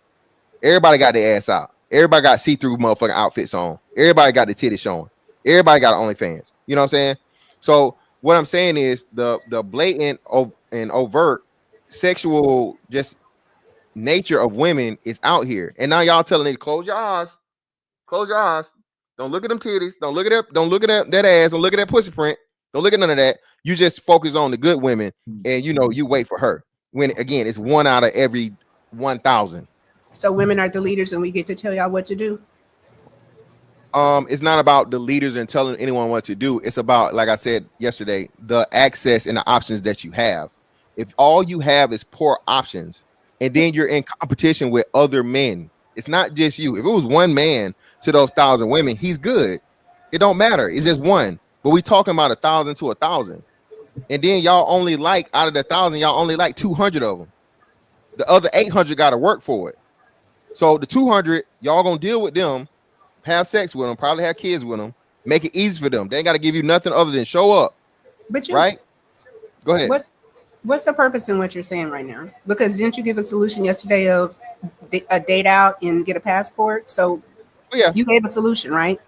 Speaker 13: Everybody got their ass out. Everybody got see-through motherfucking outfits on. Everybody got the titties showing. Everybody got OnlyFans. You know what I'm saying? So what I'm saying is the blatant and overt sexual just nature of women is out here. And now y'all telling me, close your eyes. Close your eyes. Don't look at them titties. Don't look at that ass. Don't look at that pussy print. Don't look at none of that. You just focus on the good women and you wait for her. When again, it's 1 out of every 1,000.
Speaker 5: So women are the leaders and we get to tell y'all what to do.
Speaker 13: It's not about the leaders and telling anyone what to do. It's about, like I said yesterday, the access and the options that you have. If all you have is poor options, and then you're in competition with other men, it's not just you. If it was one man to those 1,000 women, he's good. It don't matter. It's just one. But we talking about 1,000 to 1,000, and then y'all only like out of the 1,000, y'all only like 200 of them. The other 800 got to work for it. So the 200, y'all gonna deal with them, have sex with them, probably have kids with them, make it easy for them. They ain't got to give you nothing other than show up.
Speaker 5: But
Speaker 13: right? Go ahead.
Speaker 5: What's the purpose in what you're saying right now? Because didn't you give a solution yesterday of a date out and get a passport? So you gave a solution, right?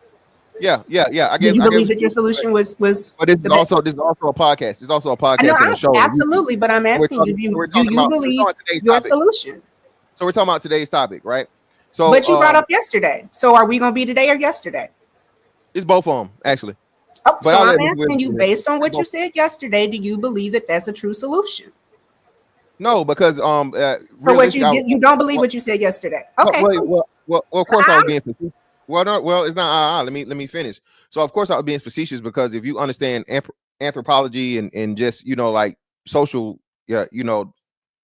Speaker 13: Yeah.
Speaker 5: Did you believe that your solution was?
Speaker 13: But this is also a podcast. It's also a podcast and a show.
Speaker 5: Absolutely, but I'm asking you, do you believe your solution?
Speaker 13: So we're talking about today's topic, right? So,
Speaker 5: but you brought up yesterday. So are we going to be today or yesterday?
Speaker 13: It's both of them, actually.
Speaker 5: Oh, so I'm asking you, based on what you said yesterday, do you believe that that's a true solution?
Speaker 13: No, because
Speaker 5: so what you don't believe what you said yesterday? Okay.
Speaker 13: Well, of course I was being facetious. Well, it's not. Let me finish. So of course I was being facetious because if you understand anthropology and just like social,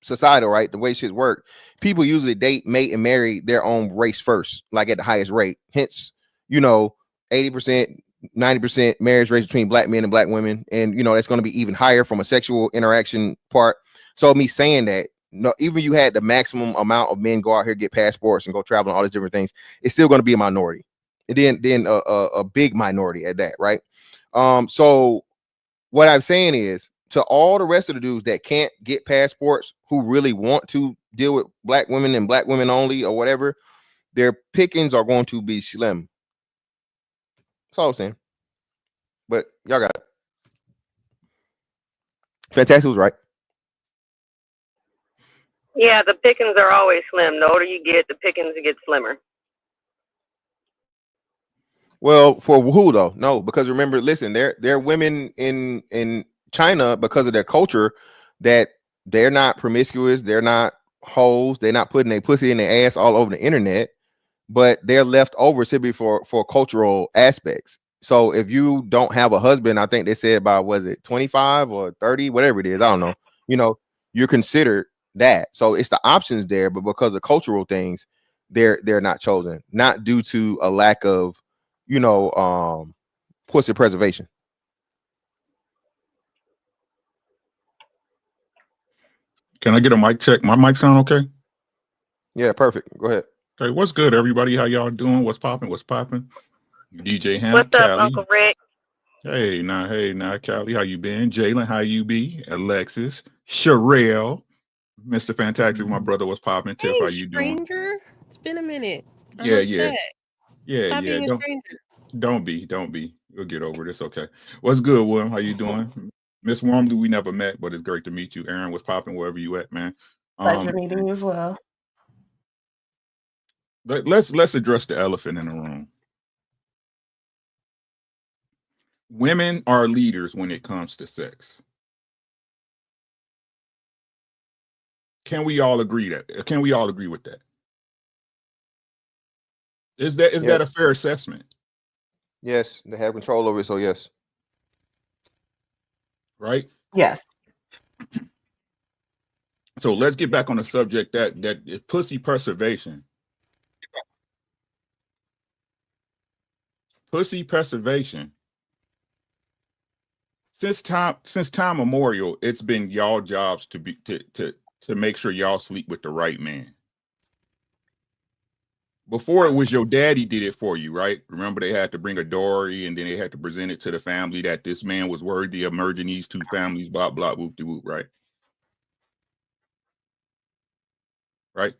Speaker 13: societal, right? The way shit work, people usually date, mate, and marry their own race first, like at the highest rate. Hence, 80%, 90% marriage rates between black men and black women, and that's going to be even higher from a sexual interaction part. So me saying that, even you had the maximum amount of men go out here, get passports and go travel and all these different things, it's still going to be a minority, and then a big minority at that, right? So what I'm saying is, to all the rest of the dudes that can't get passports, who really want to deal with black women and black women only or whatever, their pickings are going to be slim. That's all I'm saying. But y'all got it. Fantastic was right.
Speaker 14: Yeah, the pickings are always slim. The older you get, the pickings get slimmer.
Speaker 13: Well, for who though? No, because remember, listen, there are women in China because of their culture that they're not promiscuous, they're not hoes, they're not putting their pussy in their ass all over the internet, but they're left over simply for cultural aspects. So if you don't have a husband, I think they said about, was it 25 or 30, whatever it is, I don't know. You know, you're considered that. So it's the options there, but because of cultural things, they're not chosen, not due to a lack of, you know, pussy preservation.
Speaker 15: Can I get a mic check? My mic sound okay?
Speaker 13: Yeah, perfect. Go ahead.
Speaker 15: Okay, what's good, everybody? How y'all doing? What's popping? What's popping? DJ Ham,
Speaker 14: What's up,
Speaker 15: Callie.
Speaker 14: Uncle Rick?
Speaker 15: Hey, now, Callie, how you been? Jalen, how you be? Alexis, Sherelle, Mr. Fantastic, my brother, what's popping? Tiff, how
Speaker 10: Hey,
Speaker 15: you doing?
Speaker 10: stranger. It's been a minute. I'm
Speaker 15: Yeah,
Speaker 10: upset. Stop
Speaker 15: yeah.
Speaker 10: being a stranger.
Speaker 15: Don't be. We'll get over this. Okay. What's good, William? How you doing? Miss Wormley, we never met, but it's great to meet you. Aaron, what's popping wherever you at, man?
Speaker 6: Pleasure meeting you as well.
Speaker 15: Let's address the elephant in the room. Women are leaders when it comes to sex. Can we all agree that? Can we all agree with that? Is that a fair assessment?
Speaker 13: Yes, they have control over it, so yes.
Speaker 15: Right?
Speaker 6: Yes.
Speaker 15: So let's get back on the subject that pussy preservation. Pussy preservation. Since time immemorial, it's been y'all jobs to make sure y'all sleep with the right man. Before, it was your daddy did it for you, right? Remember, they had to bring a dory and then they had to present it to the family that this man was worthy of merging these two families, blah, blah, whoop de whoop, right? Right?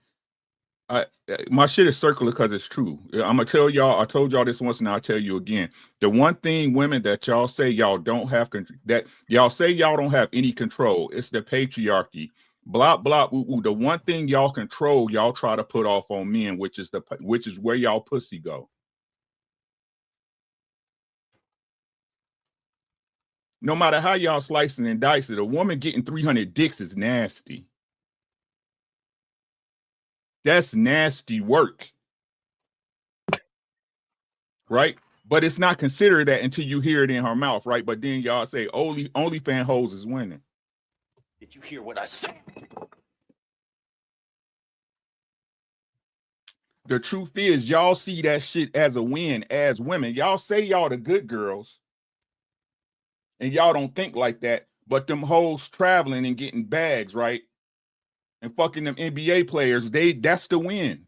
Speaker 15: My shit is circular because it's true. I'm gonna tell y'all, I told y'all this once and I'll tell you again. The one thing, women, that y'all say y'all don't have that y'all say y'all don't have any control, it's the patriarchy. Blah blah ooh, ooh. The one thing y'all control, y'all try to put off on men, which is where y'all pussy go. No matter how y'all slicing and dicing, a woman getting 300 dicks is nasty. That's nasty work. Right? But it's not considered that until you hear it in her mouth, right? But then y'all say only fan hoes is winning. Did you hear what I said? The truth is, y'all see that shit as a win as women. Y'all say y'all the good girls, and y'all don't think like that. But them hoes traveling and getting bags, right? And fucking them NBA players, that's the win.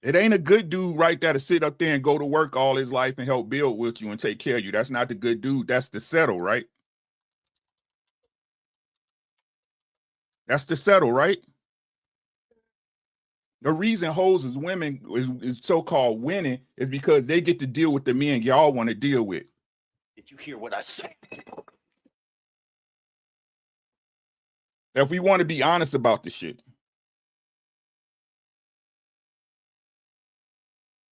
Speaker 15: It ain't a good dude right there to sit up there and go to work all his life and help build with you and take care of you. That's not the good dude. That's the settle, right? That's the settle, right? The reason hoes is women is so-called winning is because they get to deal with the men y'all want to deal with. Did you hear what I said? If we want to be honest about the shit.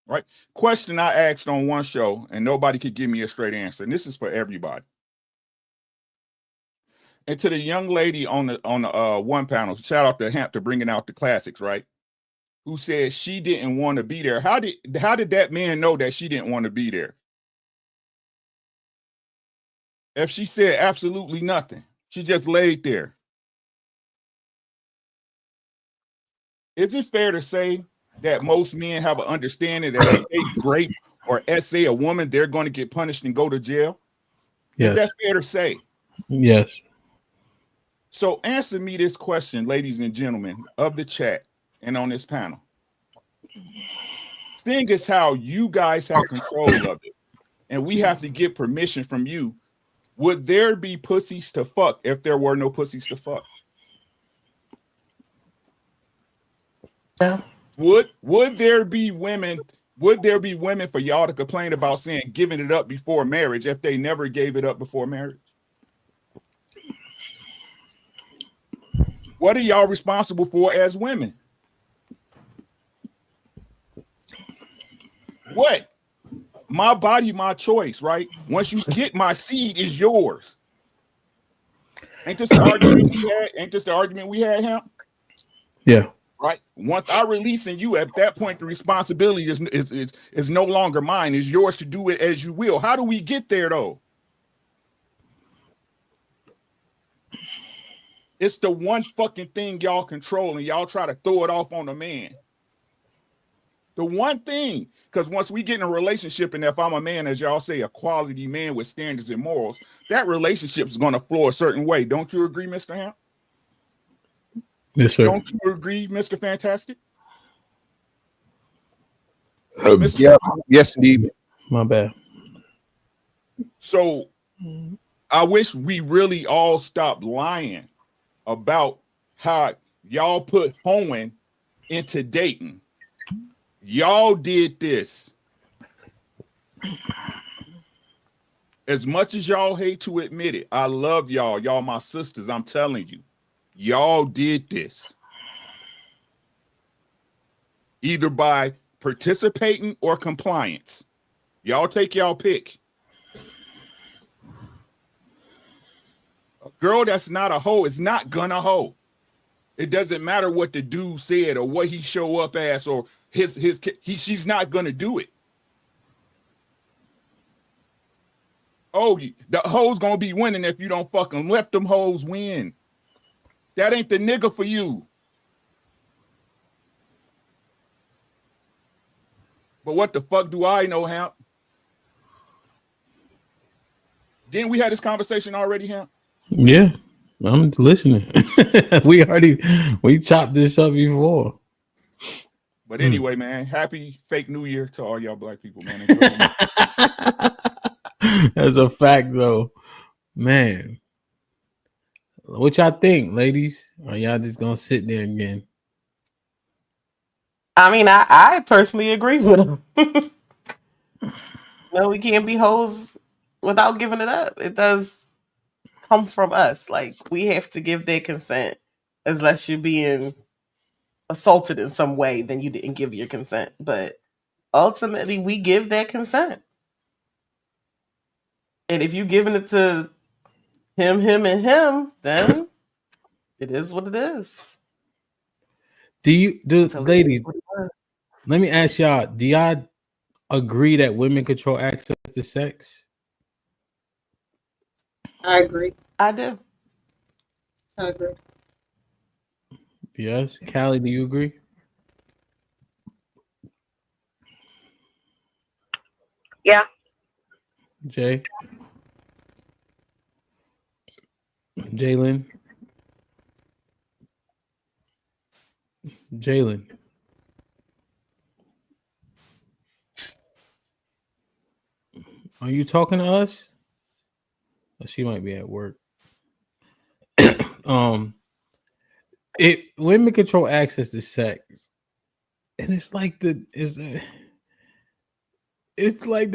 Speaker 15: Right? Question I asked on one show and nobody could give me a straight answer. And this is for everybody. And to the young lady on the one panel, shout out to Hamp to bringing out the classics, right? Who said she didn't want to be there. How did that man know that she didn't want to be there? If she said absolutely nothing, she just laid there. Is it fair to say that most men have an understanding that if they grape or essay a woman, they're going to get punished and go to jail? Yes. Is that fair to say?
Speaker 1: Yes.
Speaker 15: So answer me this question, ladies and gentlemen of the chat and on this panel. Seeing as how you guys have control of it, and we have to get permission from you, would there be pussies to fuck if there were no pussies to fuck?
Speaker 6: Yeah.
Speaker 15: Would there be women? Would there be women for y'all to complain about saying giving it up before marriage if they never gave it up before marriage? What are y'all responsible for as women? What? My body, my choice, right? Once you get my seed, is yours. Ain't this the argument we had? Ain't this the argument we had, him?
Speaker 1: Yeah.
Speaker 15: Right. Once I release in you, at that point, the responsibility is no longer mine. It's yours to do it as you will. How do we get there, though? It's the one fucking thing y'all control, and y'all try to throw it off on the man. The one thing, because once we get in a relationship, and if I'm a man, as y'all say, a quality man with standards and morals, that relationship is going to flow a certain way. Don't you agree, Mr. Ham?
Speaker 1: Yes, sir.
Speaker 15: Don't you agree, Mr. Fantastic?
Speaker 13: Yeah. Yes, indeed.
Speaker 1: My bad.
Speaker 15: So I wish we really all stopped lying about how y'all put hoeing into dating. Y'all did this. As much as y'all hate to admit it, I love y'all. Y'all my sisters, I'm telling you. Y'all did this. Either by participating or compliance. Y'all take y'all pick. A girl that's not a hoe is not gonna hoe. It doesn't matter what the dude said or what he show up as or she's not gonna do it. Oh, the hoes gonna be winning if you don't fucking let them hoes win. That ain't the nigga for you. But what the fuck do I know, Hamp? Didn't we have this conversation already, Hamp?
Speaker 1: Yeah, I'm listening. we chopped this up before.
Speaker 15: But anyway, man, happy fake New Year to all y'all black people, man.
Speaker 1: That's a fact, though, man. What y'all think, ladies? Are y'all just gonna sit there again?
Speaker 6: I mean, I personally agree with him. No, we can't be hoes without giving it up. It does come from us. Like, we have to give their consent, unless you're being assaulted in some way, then you didn't give your consent. But ultimately, we give that consent. And if you're giving it to him, and him, then it is what it is.
Speaker 1: Ladies, let me ask y'all, do y'all agree that women control access to sex?
Speaker 11: I agree.
Speaker 6: I do.
Speaker 11: I agree.
Speaker 1: Yes. Callie, do you agree?
Speaker 14: Yeah.
Speaker 1: Jay? Jalen? Jalen? Are you talking to us? She might be at work. Women control access to sex, and it's like the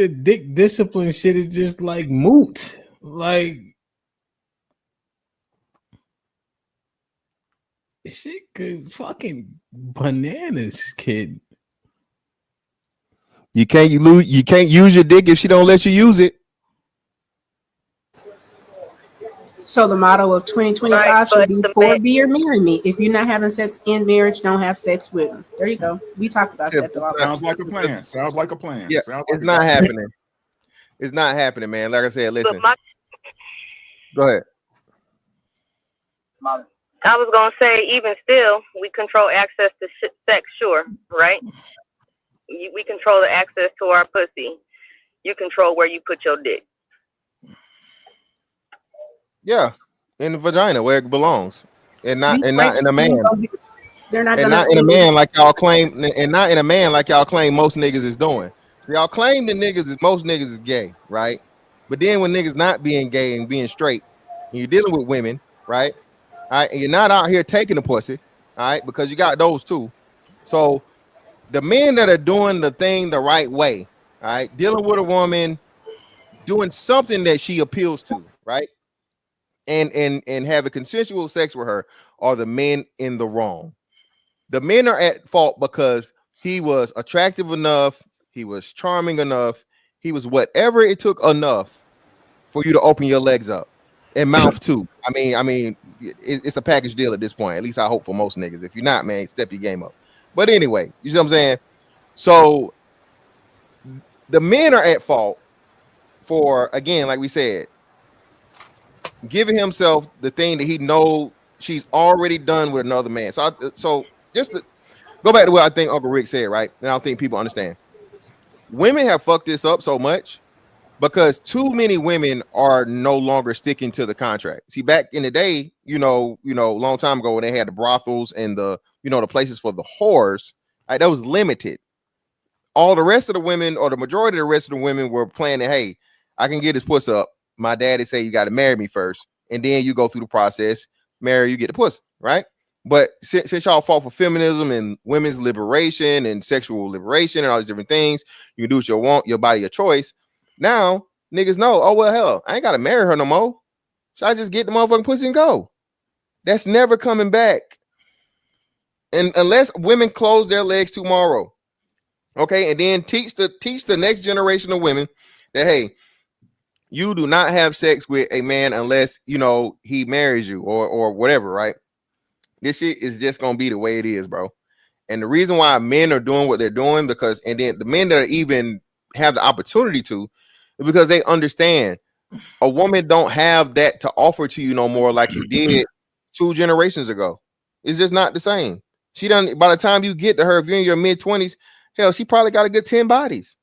Speaker 1: dick discipline shit is just like moot. Like shit is fucking bananas, kid.
Speaker 13: You can't use your dick if she don't let you use it.
Speaker 5: So the motto of 2025
Speaker 14: Right,
Speaker 5: should
Speaker 14: but
Speaker 5: be
Speaker 14: the
Speaker 5: for
Speaker 14: man-
Speaker 5: be or marry me. If you're not having sex in marriage, don't have sex with them. There you go. We talked about that.
Speaker 15: Sounds like a plan. Sounds like a plan.
Speaker 13: Yeah, it's not happening. It's not happening, man. Like I said, listen. Go ahead.
Speaker 14: I was gonna say, even still, we control access to sex, sure, right? We control the access to our pussy. You control where you put your dick.
Speaker 13: Yeah, in the vagina where it belongs, and not in a man.
Speaker 5: They're not
Speaker 13: and
Speaker 5: gonna
Speaker 13: not in a
Speaker 5: see
Speaker 13: man like y'all claim, and not in a man like y'all claim most niggas is doing. Y'all claim that most niggas is gay, right? But then when niggas not being gay and being straight, and you're dealing with women, right? All right, and you're not out here taking the pussy, all right, because you got those too. So the men that are doing the thing the right way, all right, dealing with a woman, doing something that she appeals to, right? And having consensual sex with her are the men in the wrong. The men are at fault because he was attractive enough He was charming enough. He was whatever it took enough for you to open your legs up and mouth too. I mean, it's a package deal at this point. At least I hope for most niggas. If you're not, man, step your game up. But anyway, you see what I'm saying? So the men are at fault for, again, like we said, giving himself the thing that he know she's already done with another man. So just to go back to what I think Uncle Rick said, right? And I don't think people understand. Women have fucked this up so much because too many women are no longer sticking to the contract. See, back in the day, a long time ago when they had the brothels and the places for the whores, right, that was limited. All the rest of the women, or the majority of the rest of the women, were planning, hey, I can get this puss up. My daddy say you got to marry me first, and then you go through the process, marry, you get the puss, right? But since y'all fought for feminism and women's liberation and sexual liberation and all these different things, you can do what you want, your body, your choice. Now niggas know, oh well, hell, I ain't got to marry her no more. Should I just get the motherfucking pussy and go? That's never coming back. And unless women close their legs tomorrow, okay, and then teach the next generation of women that, hey, you do not have sex with a man unless he marries you or whatever, right? This shit is just gonna be the way it is, bro. And the reason why men are doing what they're doing, and then the men that even have the opportunity to, is because they understand a woman don't have that to offer to you no more like you did 2 generations ago. It's just not the same. She done, by the time you get to her, if you're in your mid-20s, hell, she probably got a good 10 bodies.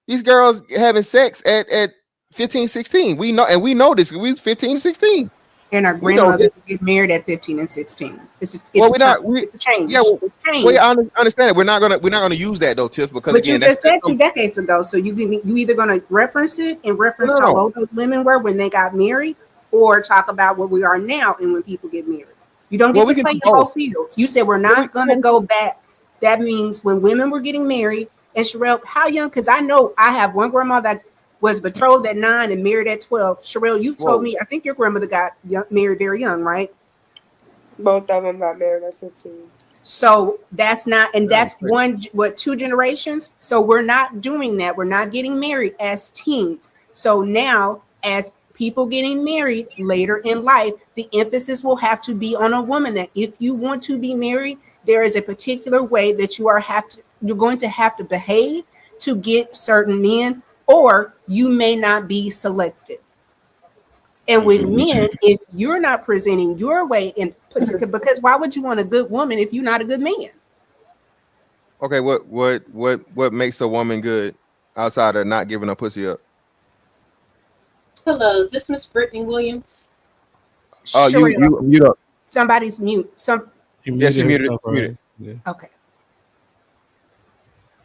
Speaker 13: These girls having sex at 15, 16. We know this. We was 15, 16.
Speaker 5: And our grandmothers get married at 15 and 16. It's a change.
Speaker 13: Yeah,
Speaker 5: it's a change.
Speaker 13: Well, I understand it. We're not gonna use that though, Tiff, because
Speaker 5: you just said 2 decades ago. So you either gonna reference it and reference how old those women were when they got married, or talk about where we are now and when people get married. You don't get to play in both fields. You said we're not gonna go back. That means when women were getting married, and Sherelle, how young? Because I know I have one grandma that was betrothed at 9 and married at 12. Sherelle, you've told me, I think your grandmother got married very young, right?
Speaker 12: Both of them got married at 15.
Speaker 5: So that's not, and that's 2 generations. So we're not doing that. We're not getting married as teens. So now, as people getting married later in life, the emphasis will have to be on a woman that if you want to be married, there is a particular way that you're going to have to behave to get certain men, or you may not be selected. And with men, if you're not presenting your way because why would you want a good woman if you're not a good man?
Speaker 13: Okay, what makes a woman good outside of not giving a pussy up?
Speaker 11: Hello, is this Miss Brittany Williams?
Speaker 13: Oh,
Speaker 5: Sure,
Speaker 13: you mute up.
Speaker 5: Somebody's mute.
Speaker 13: Yes, you muted. Muted.
Speaker 1: Yeah.
Speaker 5: Okay.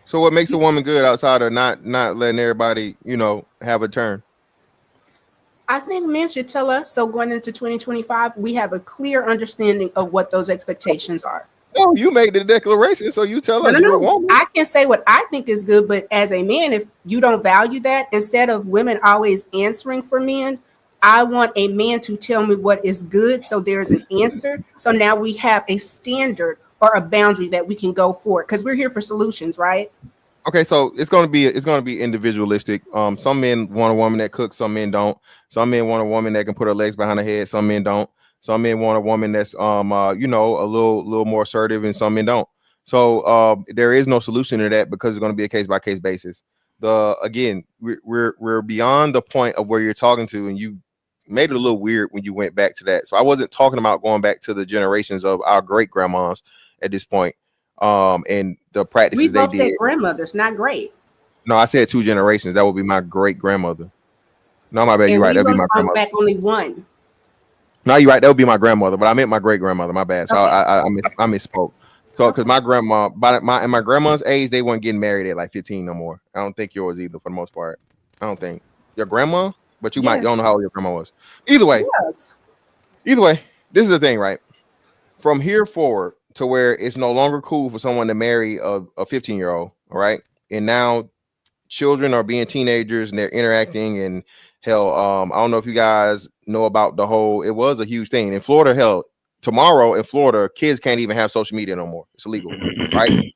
Speaker 13: So what makes a woman good outside of not letting everybody, have a turn?
Speaker 5: I think men should tell us. So going into 2025, we have a clear understanding of what those expectations are.
Speaker 13: Oh, you made the declaration, so you tell us you're a woman.
Speaker 5: I can say what I think is good, but as a man, if you don't value that, instead of women always answering for men, I want a man to tell me what is good. So there's an answer. So now we have a standard or a boundary that we can go for, because we're here for solutions, right?
Speaker 13: Okay, so it's gonna be individualistic. Some men want a woman that cooks, some men don't. Some men want a woman that can put her legs behind her head, some men don't. Some men want a woman that's a little more assertive, and some men don't. So there is no solution to that because it's going to be a case by case basis. Again, we're beyond the point of where you're talking to, and you made it a little weird when you went back to that. So I wasn't talking about going back to the generations of our great grandmas at this point. And the practices they did. We both said
Speaker 5: grandmothers, not great.
Speaker 13: No, I said 2 generations. That would be my great grandmother. No, my bad. You're right. That'd be my grandmother.
Speaker 5: Back only one.
Speaker 13: No, you're right. That would be my grandmother, but I meant my great grandmother. My bad. So okay. I misspoke. So because my grandma, in my grandma's age, they weren't getting married at like 15 no more. I don't think yours either, for the most part. I don't think your grandma, but you don't know how old your grandma was. Either way, this is the thing, right? From here forward to where it's no longer cool for someone to marry a 15-year-old, all right? And now children are being teenagers and they're interacting, and hell, I don't know if you guys know about it was a huge thing in Florida. Hell, tomorrow in Florida, kids can't even have social media no more. It's illegal, right?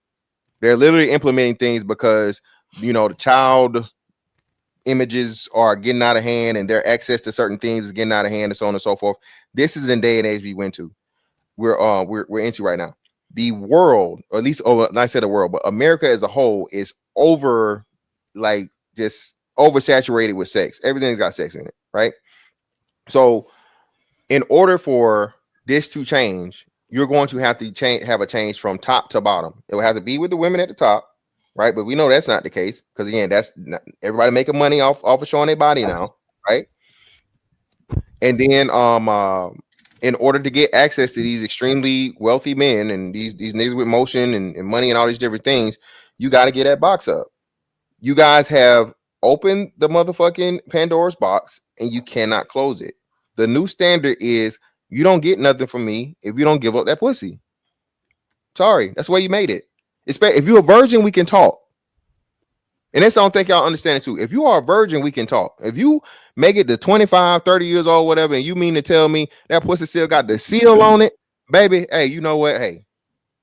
Speaker 13: They're literally implementing things because the child images are getting out of hand and their access to certain things is getting out of hand and so on and so forth. This is the day and age we went to. We're into right now. The world, or at least I said the world, but America as a whole is just oversaturated with sex. Everything's got sex in it, right? So in order for this to change, you're going to have to have a change from top to bottom. It will have to be with the women at the top, right? But we know that's not the case because again, that's not, everybody making money off of showing their body now, right? And then in order to get access to these extremely wealthy men and these niggas with motion and money and all these different things, you got to get that box up. You guys have opened the motherfucking Pandora's box and you cannot close it. The new standard is you don't get nothing from me if you don't give up that pussy. Sorry, that's why you made it. If you're a virgin, we can talk. And that's I don't think y'all understand it too. If you are a virgin, we can talk. If you make it to 25, 30 years old, whatever, and you mean to tell me that pussy still got the seal on it, baby, hey, you know what? Hey,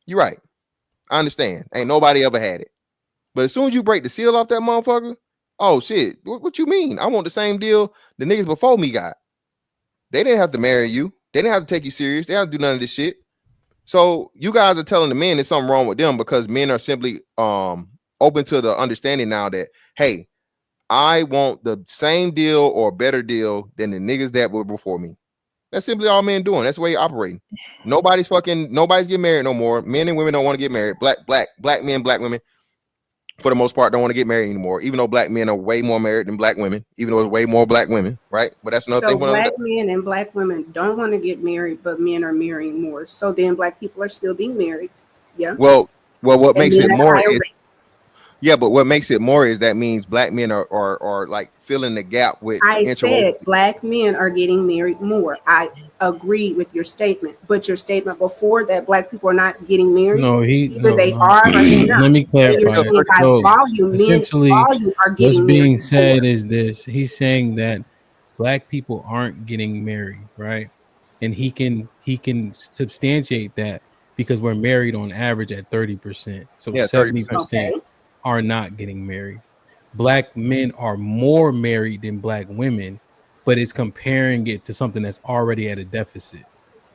Speaker 13: you're right. I understand. Ain't nobody ever had it. But as soon as you break the seal off that motherfucker, oh shit, what you mean? I want the same deal the niggas before me got. They didn't have to marry you. They didn't have to take you serious. They didn't have to do none of this shit. So you guys are telling the men there's something wrong with them because men are simply open to the understanding now that, hey, I want the same deal or better deal than the niggas that were before me. That's simply all men doing. That's the way you're operating. Nobody's getting married no more. Men and women don't want to get married. Black men, black women, for the most part, don't want to get married anymore. Even though black men are way more married than black women, even though there's way more black women, right? But that's another thing.
Speaker 5: So black men and black women don't want to get married, but men are marrying more. So then black people are still being married. Yeah.
Speaker 13: Well, what makes it more is, yeah, but what makes it more is that means black men are like filling the gap with.
Speaker 5: I said black men are getting married more. I agree with your statement, but your statement before that black people are not getting married. They are.
Speaker 1: Let me clarify. So
Speaker 5: volume,
Speaker 1: essentially,
Speaker 5: are getting
Speaker 1: what's being
Speaker 5: married
Speaker 1: said
Speaker 5: more.
Speaker 1: is this: he's saying that black people aren't getting married, right? And he can substantiate that because we're married on average at 30%. So 70% are not getting married. Black men are more married than black women, but it's comparing it to something that's already at a deficit.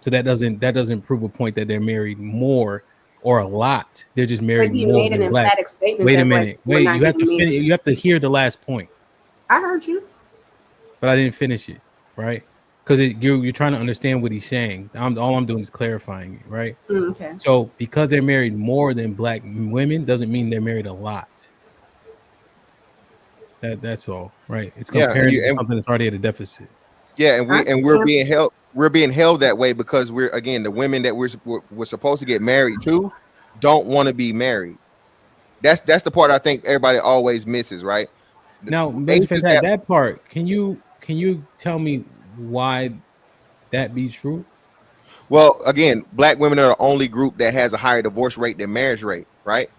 Speaker 1: So that doesn't prove a point that they're married more or a lot. They're just married more than black. Wait a minute. Wait, you have to finish. You have to hear the last point.
Speaker 5: I heard you,
Speaker 1: but I didn't finish it, right? Because you're trying to understand what he's saying. All I'm doing is clarifying it, right?
Speaker 5: Okay.
Speaker 1: So because they're married more than black women doesn't mean they're married a lot. That's all, right? It's comparing to something that's already at a deficit.
Speaker 13: Yeah, and we're being held that way because the women that we're supposed to get married to don't want to be married. That's the part I think everybody always misses, right?
Speaker 1: Now, that part, can you tell me why that be true?
Speaker 13: Well, again, black women are the only group that has a higher divorce rate than marriage rate, right?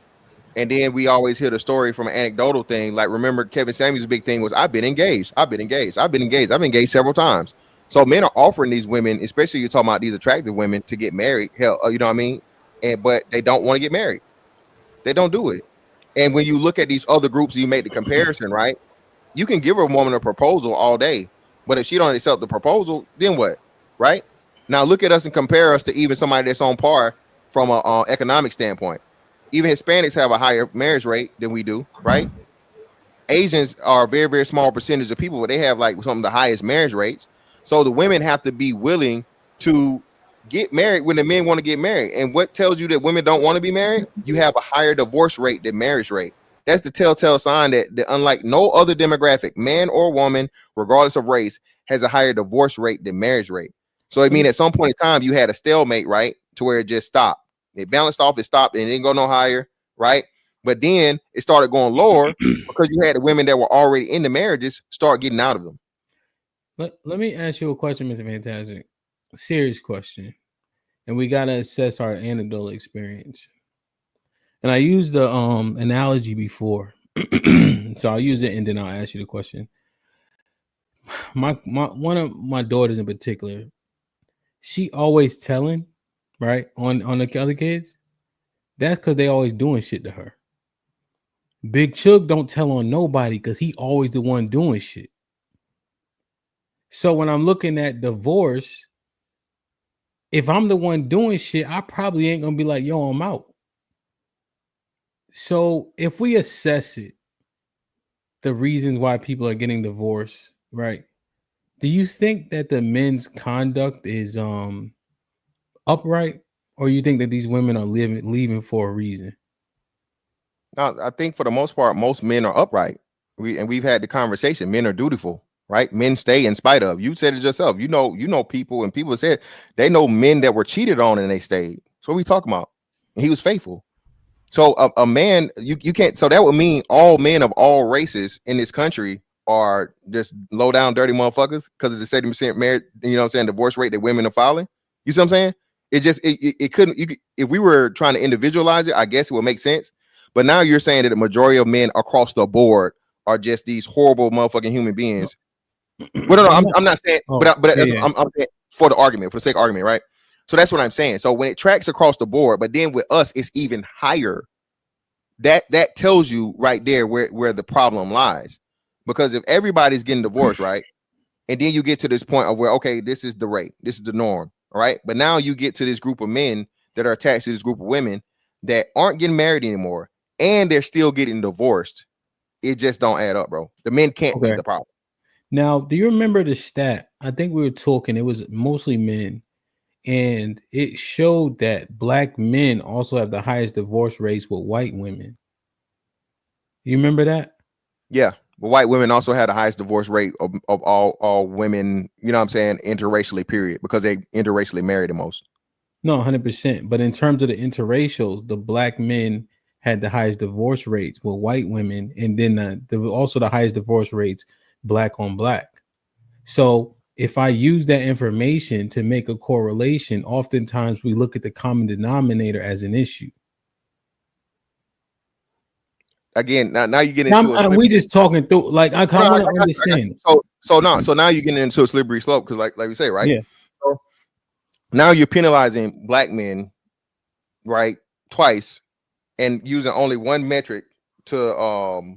Speaker 13: And then we always hear the story from an anecdotal thing. Like, remember Kevin Samuels' big thing was, I've been engaged several times. So men are offering these women, especially you're talking about these attractive women, to get married. Hell, you know what I mean? But they don't want to get married. They don't do it. And when you look at these other groups, you make the comparison, right? You can give a woman a proposal all day, but if she don't accept the proposal, then what? Right? Now look at us and compare us to even somebody that's on par from an economic standpoint. Even Hispanics have a higher marriage rate than we do, right? Asians are a very, very small percentage of people, but they have like some of the highest marriage rates. So the women have to be willing to get married when the men want to get married. And what tells you that women don't want to be married? You have a higher divorce rate than marriage rate. That's the telltale sign that unlike no other demographic, man or woman, regardless of race, has a higher divorce rate than marriage rate. So I mean, at some point in time, you had a stalemate, right? To where it just stopped. It balanced off, it stopped, and it didn't go no higher, right? But then it started going lower because you had the women that were already in the marriages start getting out of them.
Speaker 1: Let me ask you a question, Mr. Fantastic. A serious question. And we got to assess our anecdotal experience. And I used the analogy before. So I'll use it and then I'll ask you the question. One of my daughters in particular, she always telling, right, on the other kids That's because they always doing shit to her. Big Chug don't tell on nobody because he always the one doing shit. So when I'm looking at divorce, if I'm the one doing shit, I probably ain't gonna be like, yo, I'm out. So if we assess it, the reasons why people are getting divorced, right? Do you think that the men's conduct is upright, or you think that these women are leaving for a reason?
Speaker 13: Now, I think for the most part, most men are upright. We've had the conversation. Men are dutiful, right? Men stay in spite of. You said it yourself. You know people, and people said they know men that were cheated on and they stayed. So what we talking about? And he was faithful. So a man, you can't. So that would mean all men of all races in this country are just low down, dirty motherfuckers because of the 70% marriage. You know what I'm saying? Divorce rate that women are filing. You see what I'm saying? It just it couldn't. If we were trying to individualize it, I guess it would make sense. But now you're saying that the majority of men across the board are just these horrible motherfucking human beings. Well, no, I'm not saying, but I'm saying for the argument, for the sake of argument, right? So that's what I'm saying. So when it tracks across the board, but then with us, it's even higher. That tells you right there where the problem lies. Because if everybody's getting divorced, right, and then you get to this point of where, okay, this is the rate, this is the norm, all right, but now you get to this group of men that are attached to this group of women that aren't getting married anymore, and they're still getting divorced. It just don't add up, bro. The men can't be the problem.
Speaker 1: Now, do you remember the stat? I think we were talking, it was mostly men, and it showed that black men also have the highest divorce rates with white women. You remember that?
Speaker 13: Yeah. But white women also had the highest divorce rate of all women, you know what I'm saying, interracially, period, because they interracially marry the most.
Speaker 1: No, 100%. But in terms of the interracials, the black men had the highest divorce rates with white women, and then also the highest divorce rates black on black. So if I use that information to make a correlation, oftentimes we look at the common denominator as an issue.
Speaker 13: Again, now you get into
Speaker 1: we just talking through, like I want to understand.
Speaker 13: So now you're getting into a slippery slope because, like we say, right?
Speaker 1: Yeah.
Speaker 13: So now you're penalizing black men, right, twice, and using only one metric to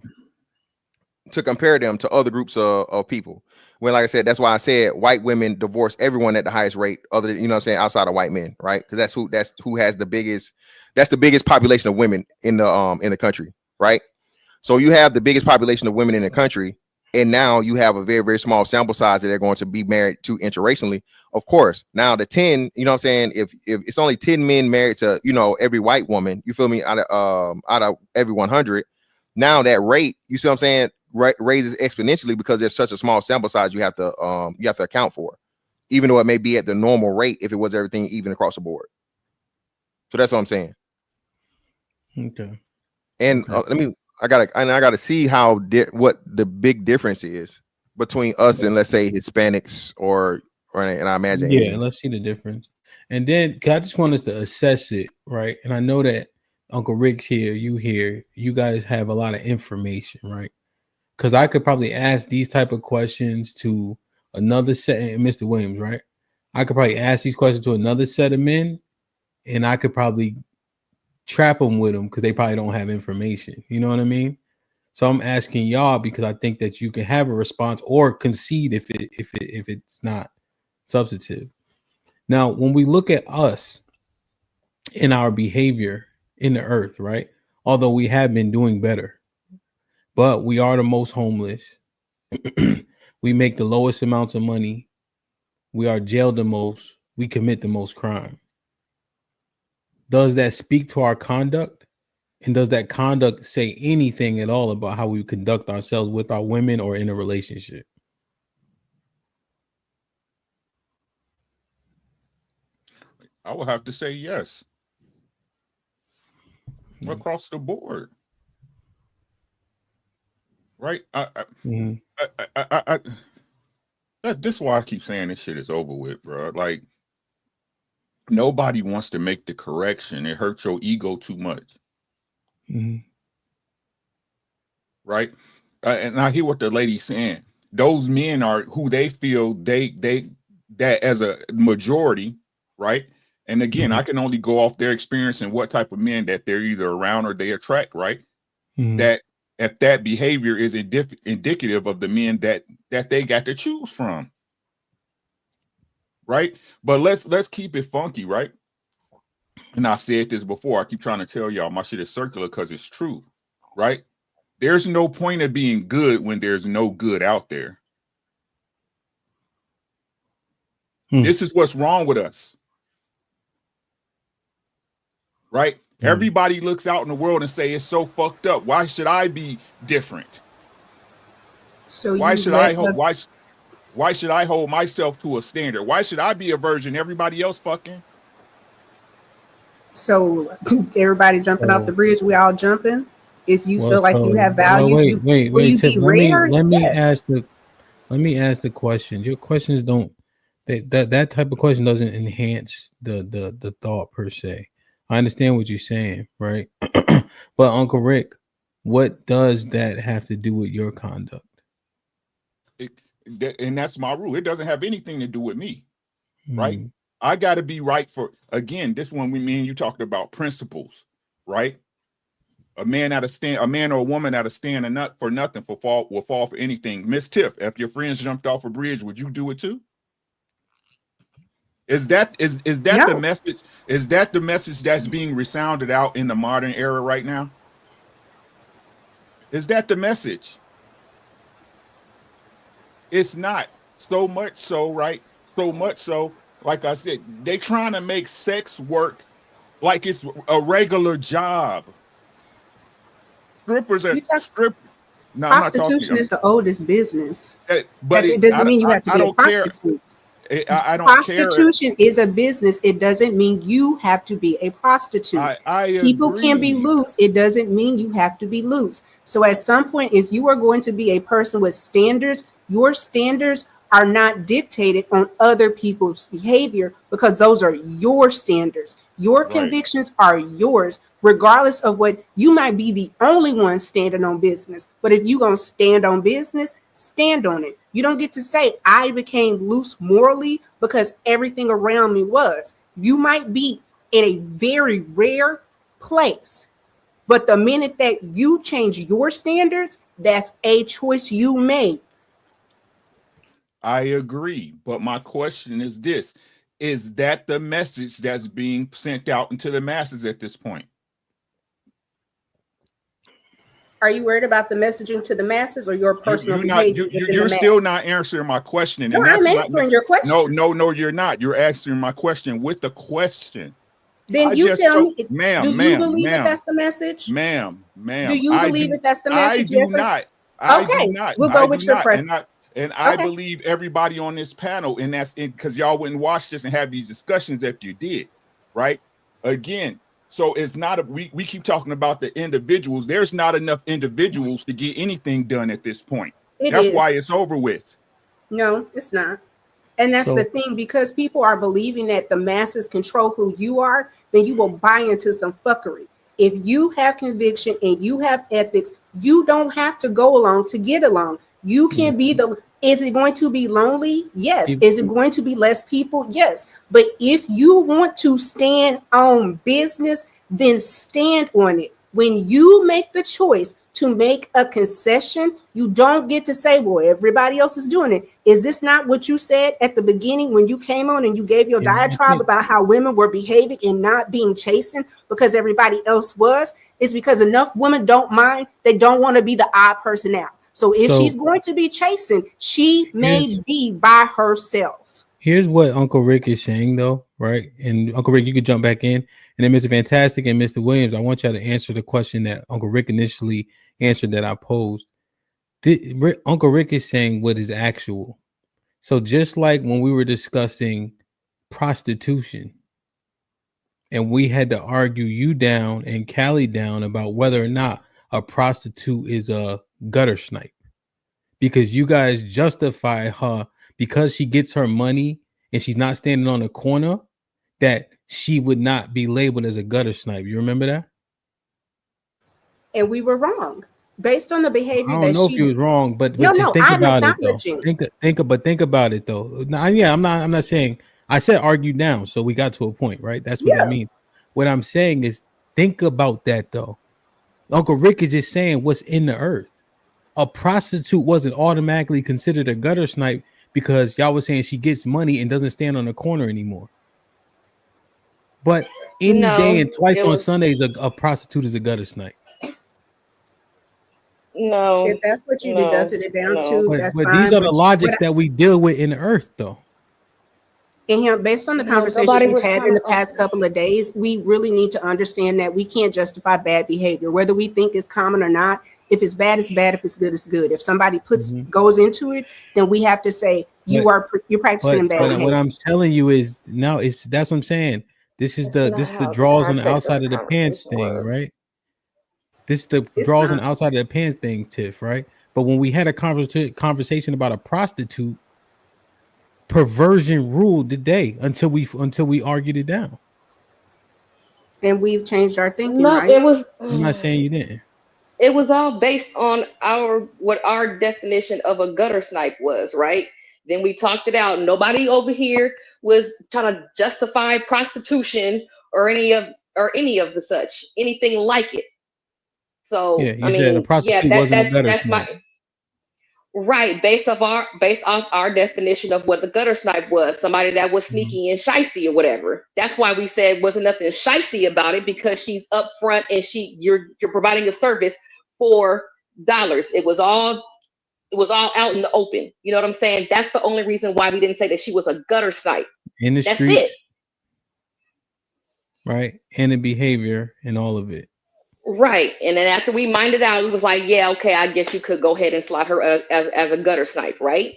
Speaker 13: compare them to other groups of people. When, like I said, that's why I said white women divorce everyone at the highest rate, other than, you know what I'm saying, outside of white men, right? Because that's who has the biggest population of women in the country, right? So you have the biggest population of women in the country, and now you have a very, very small sample size that they're going to be married to interracially. Of course, now the 10, you know what I'm saying, if it's only 10 men married to, you know, every white woman, you feel me, out of every 100, now that rate, you see what I'm saying, raises exponentially because there's such a small sample size you have to account for, even though it may be at the normal rate if it was everything even across the board. So that's what I'm saying.
Speaker 1: Okay.
Speaker 13: And I gotta see what the big difference is between us and, let's say, Hispanics and I imagine Asians.
Speaker 1: Let's see the difference. And then I just want us to assess it, right? And I know that Uncle Rick's here, you guys have a lot of information, right? Because I could probably ask these type of questions to another set, and Mr. Williams, right? I could probably ask these questions to another set of men, and I could probably trap them with them because they probably don't have information. You know what I mean? So I'm asking y'all because I think that you can have a response or concede if it's not substantive. Now, when we look at us in our behavior in the earth, right? Although we have been doing better, but we are the most homeless. We make the lowest amounts of money. We are jailed the most. We commit the most crime. Does that speak to our conduct? And does that conduct say anything at all about how we conduct ourselves with our women or in a relationship?
Speaker 15: I would have to say yes. Across the board. Right? That's why I keep saying this shit is over with, bro. Like, nobody wants to make the correction. It hurts your ego too much. Right? And I hear what the lady's saying. Those men are who they feel that as a majority, right? And again, I can only go off their experience and what type of men that they're either around or they attract, right? That if that behavior is indicative of the men that they got to choose from, right? But let's keep it funky, right? And I said this before. I keep trying to tell y'all my shit is circular because it's true, right? There's no point of being good when there's no good out there. This is what's wrong with us, right? Everybody looks out in the world and say it's so fucked up. Why should I be different?
Speaker 5: So
Speaker 15: why should I hold myself to a standard? Why should I be a virgin? Everybody else fucking.
Speaker 5: So everybody jumping off the bridge, we all jumping. If you feel like you have value,
Speaker 1: wait, Tiff, let me
Speaker 5: Yes.
Speaker 1: let me ask the question. Your questions don't that type of question doesn't enhance the thought per se. I understand what you're saying, right? But Uncle Rick, what does that have to do with your conduct?
Speaker 15: And that's my rule. It doesn't have anything to do with me, right? I got to be right for, again, this one, me and you talked about principles, right? A man or a woman out of stand and not for nothing will fall for anything. Miss Tiff, if your friends jumped off a bridge, would you do it too? Is that no. the message? Is that the message that's being resounded out in the modern era right now? Is that the message? It's not. So much so, right? So much so, like I said, they trying to make sex work like it's a regular job. Strippers are No,
Speaker 5: prostitution is the oldest business.
Speaker 15: But
Speaker 5: it doesn't mean you have to be a prostitute.
Speaker 15: I don't
Speaker 5: prostitution is a business. It doesn't mean you have to be a prostitute. People can be loose. It doesn't mean you have to be loose. So at some point, if you are going to be a person with standards, your standards are not dictated on other people's behavior because those are your standards. Your convictions are yours, regardless of what you might be the only one standing on business. But if you're going to stand on business, stand on it. You don't get to say, I became loose morally because everything around me was. You might be in a very rare place, but the minute that you change your standards, that's a choice you made.
Speaker 15: I agree. But my question is this. Is that the message that's being sent out into the masses at this point?
Speaker 5: Are you worried about the messaging to the masses or your personal behavior?
Speaker 15: You're still not answering my question.
Speaker 5: No, I'm answering your question.
Speaker 15: No, you're not. You're answering my question with the question.
Speaker 5: Then you tell me, do you believe that that's the message?
Speaker 15: Ma'am.
Speaker 5: Do you believe that that's the message?
Speaker 15: I do not. Okay,
Speaker 5: we'll go with your preference.
Speaker 15: And I believe everybody on this panel, and that's because y'all wouldn't watch this and have these discussions if you did, right? Again, so it's not we keep talking about the individuals. There's not enough individuals to get anything done at this point. That's why it's over with.
Speaker 5: No, it's not. And that's the thing, because people are believing that the masses control who you are, then you will buy into some fuckery. If you have conviction and you have ethics, you don't have to go along to get along. You can be is it going to be lonely? Yes. Is it going to be less people? Yes. But if you want to stand on business, then stand on it. When you make the choice to make a concession, you don't get to say, well, everybody else is doing it. Is this not what you said at the beginning when you came on and you gave your diatribe about how women were behaving and not being chastened because everybody else was? It's because enough women don't mind. They don't want to be the odd person out. So if she's going to be chastened, she may be by herself.
Speaker 1: Here's what Uncle Rick is saying, though, right? And Uncle Rick, you could jump back in. And then Mr. Fantastic and Mr. Williams, I want y'all to answer the question that Uncle Rick initially answered that I posed. Uncle Rick is saying what is actual. So just like when we were discussing prostitution, and we had to argue you down and Callie down about whether or not a prostitute is a gutter snipe, because you guys justify her because she gets her money and she's not standing on a corner, that she would not be labeled as a gutter snipe. You remember that?
Speaker 5: And we were wrong based on the behavior.
Speaker 1: I don't know if you was wrong, but just think about it though. Think about it though. Now, yeah, I'm not saying I said argue down, so we got to a point, right? That's what that means. What I'm saying is, think about that though. Uncle Rick is just saying what's in the earth. A prostitute wasn't automatically considered a gutter snipe because y'all was saying she gets money and doesn't stand on the corner anymore. But any day and twice on Sundays, a prostitute is a gutter snipe.
Speaker 7: No,
Speaker 5: if that's what you deducted it down to, that's
Speaker 1: But
Speaker 5: fine.
Speaker 1: these are the
Speaker 5: But
Speaker 1: logics that we deal with in the earth, though.
Speaker 5: And based on the conversations we've had in the past couple of days, we really need to understand that we can't justify bad behavior, whether we think it's common or not. If it's bad, it's bad. If it's good, it's good. If somebody goes into it, then we have to say you're practicing bad behavior.
Speaker 1: What I'm telling you is now that's what I'm saying. This is the draws on the outside of the pants thing, right? This the draws on the outside of the pants thing, Tiff, right? But when we had a conversation about a prostitute, perversion ruled the day until we argued it down.
Speaker 5: And we've changed our thinking.
Speaker 7: No,
Speaker 5: right?
Speaker 7: it was.
Speaker 1: I'm not saying you didn't.
Speaker 7: It was all based on what our definition of a gutter snipe was, right? Then we talked it out. Nobody over here was trying to justify prostitution or any of the such, anything like it. So
Speaker 1: yeah, you said a prostitute wasn't a gutter snipe.
Speaker 7: Right, based off our definition of what the gutter snipe was, somebody that was sneaky and shysty or whatever. That's why we said wasn't nothing shysty about it, because she's upfront and you're providing a service for dollars. It was all out in the open. You know what I'm saying? That's the only reason why we didn't say that she was a gutter snipe.
Speaker 1: In the
Speaker 7: That's
Speaker 1: streets,
Speaker 7: it.
Speaker 1: Right, and the behavior and all of it.
Speaker 7: Right, and then after we minded out, we was like, yeah, okay, I guess you could go ahead and slot her as a gutter snipe, right?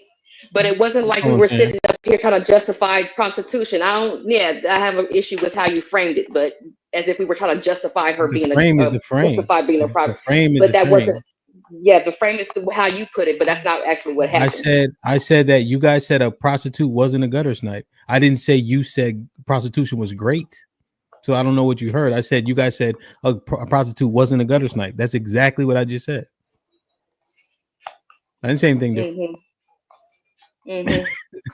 Speaker 7: But it wasn't like we were sitting up here trying to justify prostitution. I have an issue with how you framed it, but as if we were trying to justify her being justify being a prostitute. But that wasn't. Yeah, the frame is how you put it, but that's not actually what happened.
Speaker 1: I said that you guys said a prostitute wasn't a gutter snipe. I didn't say you said prostitution was great. So I don't know what you heard. I said you guys said a prostitute wasn't a gutter snipe. That's exactly what I just said. I didn't say anything different. I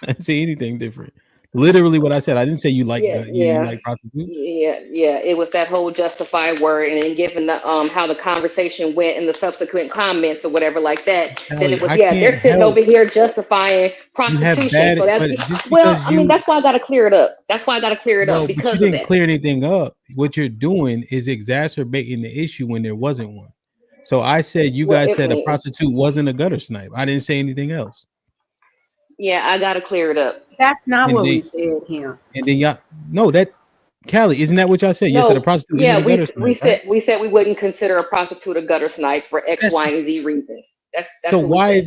Speaker 1: didn't say anything different. Literally what I said. I didn't say you like you like prostitutes.
Speaker 7: Yeah. It was that whole justified word, and then given the how the conversation went in the subsequent comments or whatever like that, then it was they're sitting over here justifying prostitution. So that's that's why I got to clear it up. That's why I got to clear it up because
Speaker 1: you didn't clear anything up. What you're doing is exacerbating the issue when there wasn't one. So I said you guys said a prostitute wasn't a gutter snipe. I didn't say anything else.
Speaker 7: Yeah, I gotta clear it up.
Speaker 5: That's not what we said here.
Speaker 1: And then Callie, isn't that what y'all saad? You said a prostitute.
Speaker 7: Yeah, we said we wouldn't consider a prostitute a gutter snipe for X, Y, and Z reasons. That's
Speaker 1: so why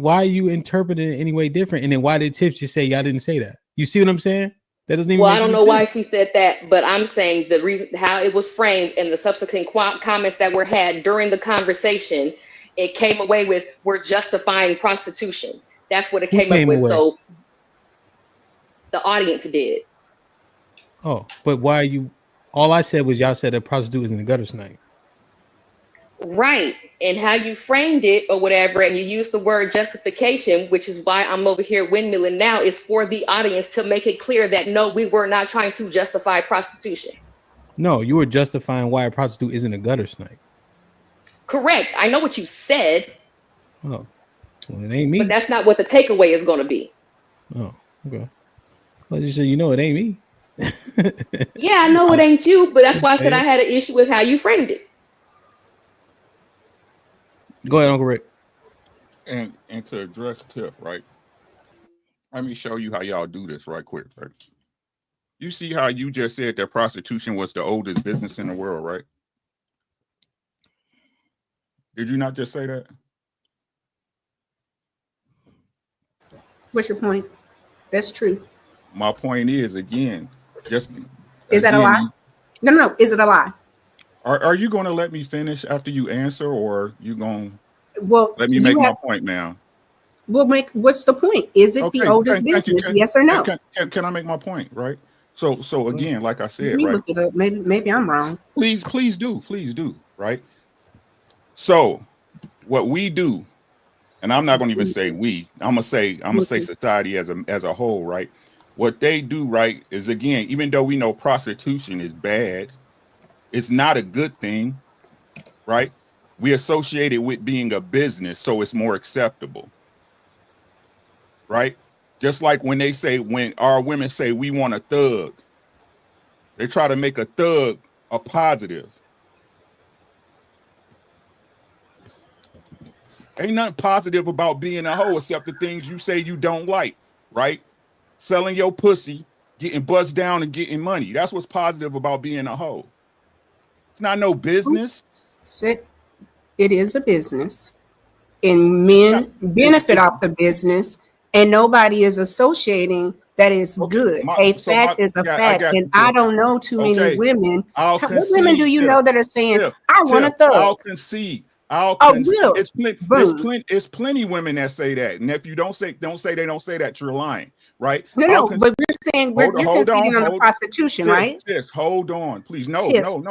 Speaker 1: are you interpreting it any way different? And then why did Tiff just say y'all didn't say that? You see what I'm saying? That doesn't even.
Speaker 7: Well, I don't know why she said that, but I'm saying the reason how it was framed in the subsequent comments that were had during the conversation, it came away with we're justifying prostitution. That's what it came up with. So the audience did.
Speaker 1: Oh, but why are you? All I said was y'all said a prostitute isn't a gutter snipe.
Speaker 7: Right. And how you framed it or whatever, and you used the word justification, which is why I'm over here windmilling now, is for the audience to make it clear that no, we were not trying to justify prostitution.
Speaker 1: No, you were justifying why a prostitute isn't a gutter snipe.
Speaker 7: Correct. I know what you said.
Speaker 1: Oh. Well, it ain't me.
Speaker 7: But that's not what the takeaway is going to be.
Speaker 1: Oh, okay. Well, just so you know, it ain't me.
Speaker 7: Yeah, I know it ain't you, but that's why I said I had an issue with how you framed it.
Speaker 1: Go ahead, Uncle Rick.
Speaker 15: And to address Tiff, right? Let me show you how y'all do this right quick. Right? You see how you just said that prostitution was the oldest business in the world, right? Did you not just say that?
Speaker 5: What's your point? That's true.
Speaker 15: My point is, again,
Speaker 5: is that a lie? No. Is it a lie?
Speaker 15: Are you going to let me finish after you answer, or you going
Speaker 5: to
Speaker 15: let me make my point, ma'am?
Speaker 5: What's the point? Is it the oldest business? Yes or no?
Speaker 15: Can I make my point, right? So again, like I said,
Speaker 5: right?
Speaker 15: Look
Speaker 5: it up. Maybe I'm wrong.
Speaker 15: Please do, right? So what we do, and I'm not going to even say we. I'm gonna say society as a whole, right? what they do, right, is again, even though we know prostitution is bad, it's not a good thing, right? We associate it with being a business, so it's more acceptable, right? Just like when our women say we want a thug, they try to make a thug a positive. Ain't nothing positive about being a hoe except the things you say you don't like, right? Selling your pussy, getting buzzed down, and getting money. That's what's positive about being a hoe. It's not no business.
Speaker 5: It is a business, and men benefit off the business, and nobody is associating that it's good. A fact is a fact, and I don't know too many women. What women do you know that are saying, "I want a thug"?
Speaker 15: I'll concede. It's plenty women that say that, and if you don't say they don't say that, you're lying, right?
Speaker 5: No, but we're saying you're conceding on the prostitution, right?
Speaker 15: Tiff, hold on, please. No,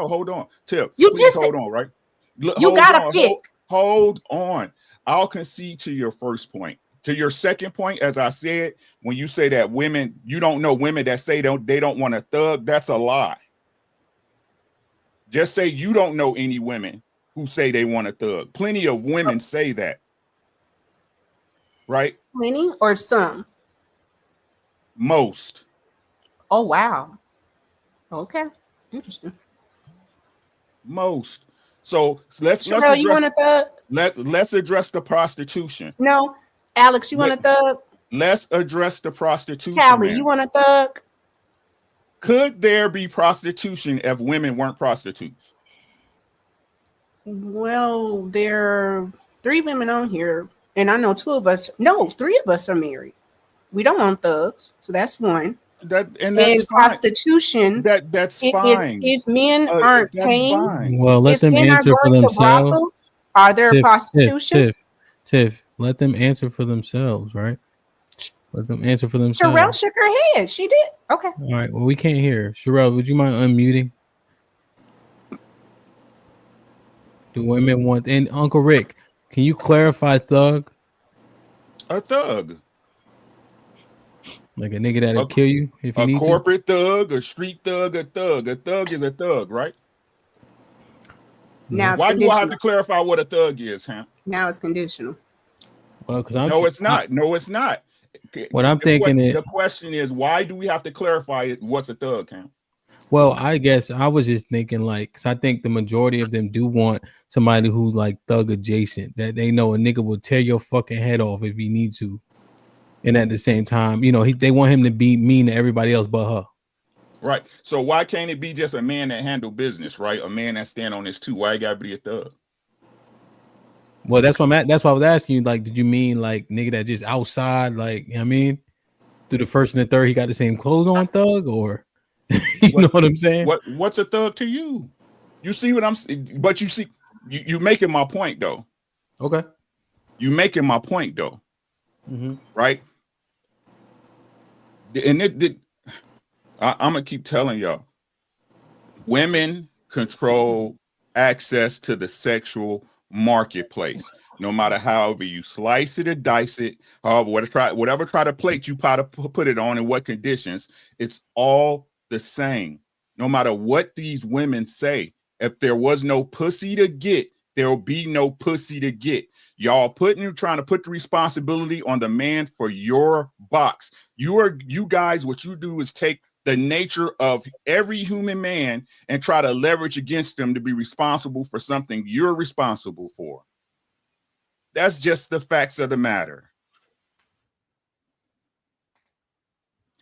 Speaker 15: hold on, Tiff.
Speaker 5: You
Speaker 15: please
Speaker 5: just
Speaker 15: hold on, right?
Speaker 5: You gotta pick.
Speaker 15: Hold on. I'll concede to your first point. To your second point, as I said, when you say that women, you don't know women that say they don't want a thug, that's a lie. Just say you don't know any women who say they want a thug. Plenty of women say that. Right?
Speaker 5: Plenty or some?
Speaker 15: Most.
Speaker 5: Oh, wow. Okay. Interesting.
Speaker 15: Most. So let's
Speaker 5: you want a thug?
Speaker 15: Let's address the prostitution.
Speaker 5: No. Alex, you want a thug?
Speaker 15: Let's address the prostitution.
Speaker 5: Callie, you want a thug?
Speaker 15: Could there be prostitution if women weren't prostitutes?
Speaker 5: Well, there are 3 women on here, and I know 3 of us are married. We don't want thugs, so that's one.
Speaker 15: That's
Speaker 5: prostitution.
Speaker 15: That's fine.
Speaker 5: If men aren't paying,
Speaker 1: well, let them answer for themselves.
Speaker 5: Are there prostitution?
Speaker 1: Tiff, let them answer for themselves, right? Let them answer for themselves.
Speaker 5: Sherelle shook her head. She did. Okay.
Speaker 1: All right. Well, we can't hear. Sherelle, would you mind unmuting? Do women want? And Uncle Rick, can you clarify thug?
Speaker 15: A thug.
Speaker 1: Like a nigga that'll kill you if you need to?
Speaker 15: A corporate thug, a street thug, a thug. A thug is a thug, right?
Speaker 5: Now
Speaker 15: why do I have to clarify what a thug is, huh?
Speaker 5: Now it's conditional.
Speaker 1: Well, because
Speaker 15: no, it's not. No, it's not.
Speaker 1: What I'm thinking is
Speaker 15: the question is, why do we have to clarify what's a thug, huh?
Speaker 1: Well, I guess I was just thinking because I think the majority of them do want somebody who's like thug adjacent, that they know a nigga will tear your fucking head off if he needs to. And at the same time, they want him to be mean to everybody else but her.
Speaker 15: Right. So why can't it be just a man that handle business, right? A man that stand on his 2. Why you gotta be a thug?
Speaker 1: Well, that's what I was asking you. Like, did you mean like nigga that just outside, like, you know what I mean? Through the first and the third, he got the same clothes on, thug, or know what I'm saying?
Speaker 15: What's a thug to you? You see what I'm saying? But you see, you making my point though.
Speaker 1: Okay.
Speaker 15: You making my point though.
Speaker 1: Mm-hmm.
Speaker 15: Right? And I'm gonna keep telling y'all, women control access to the sexual marketplace. No matter however you slice it or dice it, whatever try to plate you put it on and what conditions, it's all the same. No matter what these women say, if there was no pussy to get, there will be no pussy to get. Y'all trying to put the responsibility on the man for your box. You guys, what you do is take the nature of every human man and try to leverage against them to be responsible for something you're responsible for. That's just the facts of the matter.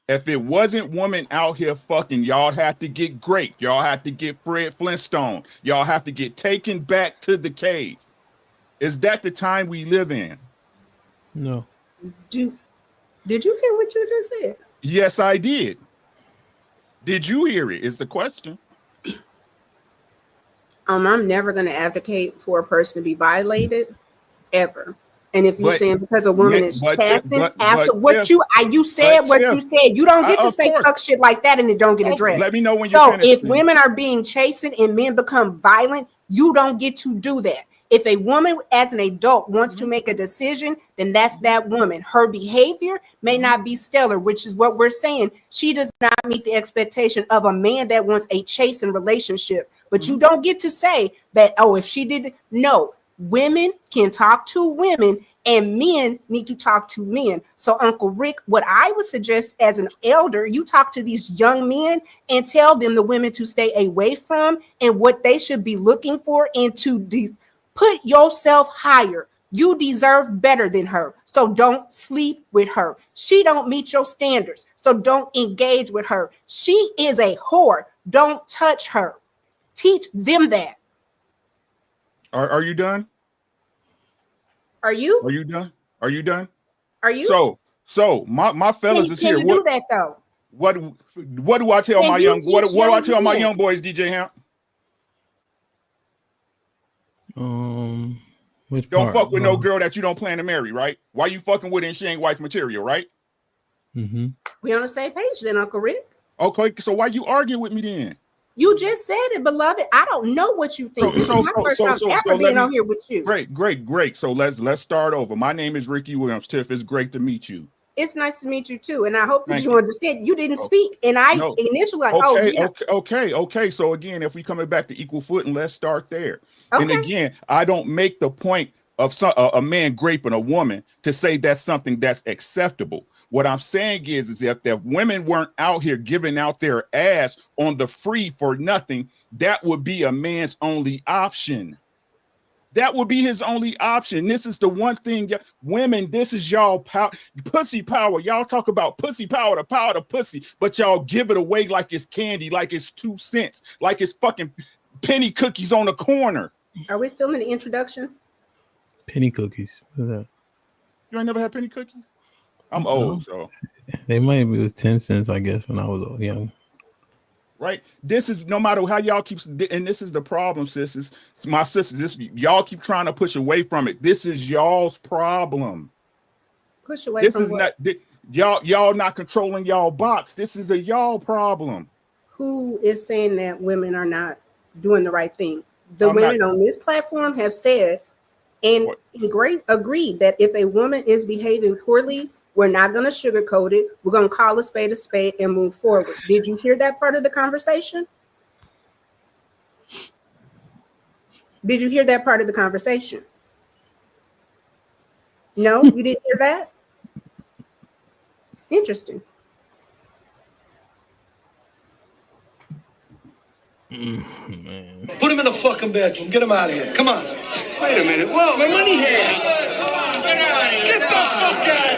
Speaker 15: If it wasn't women out here fucking, y'all have to get great. Y'all have to get Fred Flintstone. Y'all have to get taken back to the cave. Is that the time we live in?
Speaker 1: No.
Speaker 5: Did you hear what you just said?
Speaker 15: Yes, I did. Did you hear it? Is the question.
Speaker 5: I'm never going to advocate for a person to be violated, ever. And if you're saying because a woman is passing after what you said, you don't get to say fuck shit like that and it don't get addressed.
Speaker 15: Let me know when
Speaker 5: you're finished. So if women are being chastened and men become violent, you don't get to do that. If a woman as an adult wants to make a decision, then that's that woman. Her behavior may not be stellar, which is what we're saying. She does not meet the expectation of a man that wants a chastened relationship. But you don't get to say that, oh, if she did, no. Women can talk to women and men need to talk to men. So Uncle Rick, what I would suggest as an elder, you talk to these young men and tell them the women to stay away from and what they should be looking for, and to put yourself higher. You deserve better than her. So don't sleep with her. She don't meet your standards. So don't engage with her. She is a whore. Don't touch her. Teach them that.
Speaker 15: Are you done?
Speaker 5: Are you?
Speaker 15: Are you done? Are you done?
Speaker 5: Are you?
Speaker 15: So my fellas is here.
Speaker 5: Can you do that though?
Speaker 15: What do I tell my young what do I tell my young boys, DJ Hamp?
Speaker 1: Which
Speaker 15: don't
Speaker 1: part?
Speaker 15: fuck with no girl that you don't plan to marry, right? Why you fucking with her and she ain't wife material, right?
Speaker 1: Mm-hmm.
Speaker 5: We on the same page then, Uncle Rick.
Speaker 15: Okay, so why you arguing with me then?
Speaker 5: You just said it, beloved. I don't know what you think. This is my first time ever being on here with you.
Speaker 15: Great. So let's start over. My name is Ricky Williams. Tiff, it's great to meet you.
Speaker 5: It's nice to meet you too, and I hope that you understand. You didn't speak, and I initially
Speaker 15: Okay. So again, if we coming back to equal footing, let's start there.
Speaker 5: Okay.
Speaker 15: And again, I don't make the point of a man raping a woman to say that's something that's acceptable. What I'm saying is if women weren't out here giving out their ass on the free for nothing, that would be a man's only option. That would be his only option. This is the one thing, women, this is y'all pussy power. Y'all talk about pussy power, the power of pussy, but y'all give it away like it's candy, like it's 2 cents, like it's fucking penny cookies on the corner.
Speaker 5: Are we still in the introduction?
Speaker 1: Penny cookies. What's that?
Speaker 15: You ain't never had penny cookies? I'm old, so.
Speaker 1: They might be with 10 cents, I guess, when I was young.
Speaker 15: Right. This is no matter how y'all keep, and this is the problem, sisters. It's my sister. Y'all keep trying to push away from it. This is y'all's problem.
Speaker 5: Push away
Speaker 15: this
Speaker 5: from
Speaker 15: is
Speaker 5: what?
Speaker 15: Not y'all not controlling y'all box. This is a y'all problem.
Speaker 5: Who is saying that women are not doing the right thing? The women on this platform have said and agreed that if a woman is behaving poorly, we're not going to sugarcoat it. We're going to call a spade and move forward. Did you hear that part of the conversation? Did you hear that part of the conversation? No, you didn't hear that? Interesting.
Speaker 16: Put him in the fucking bedroom. Get him out of here. Come on. Wait a minute. Whoa, my money here. Get the fuck out of here.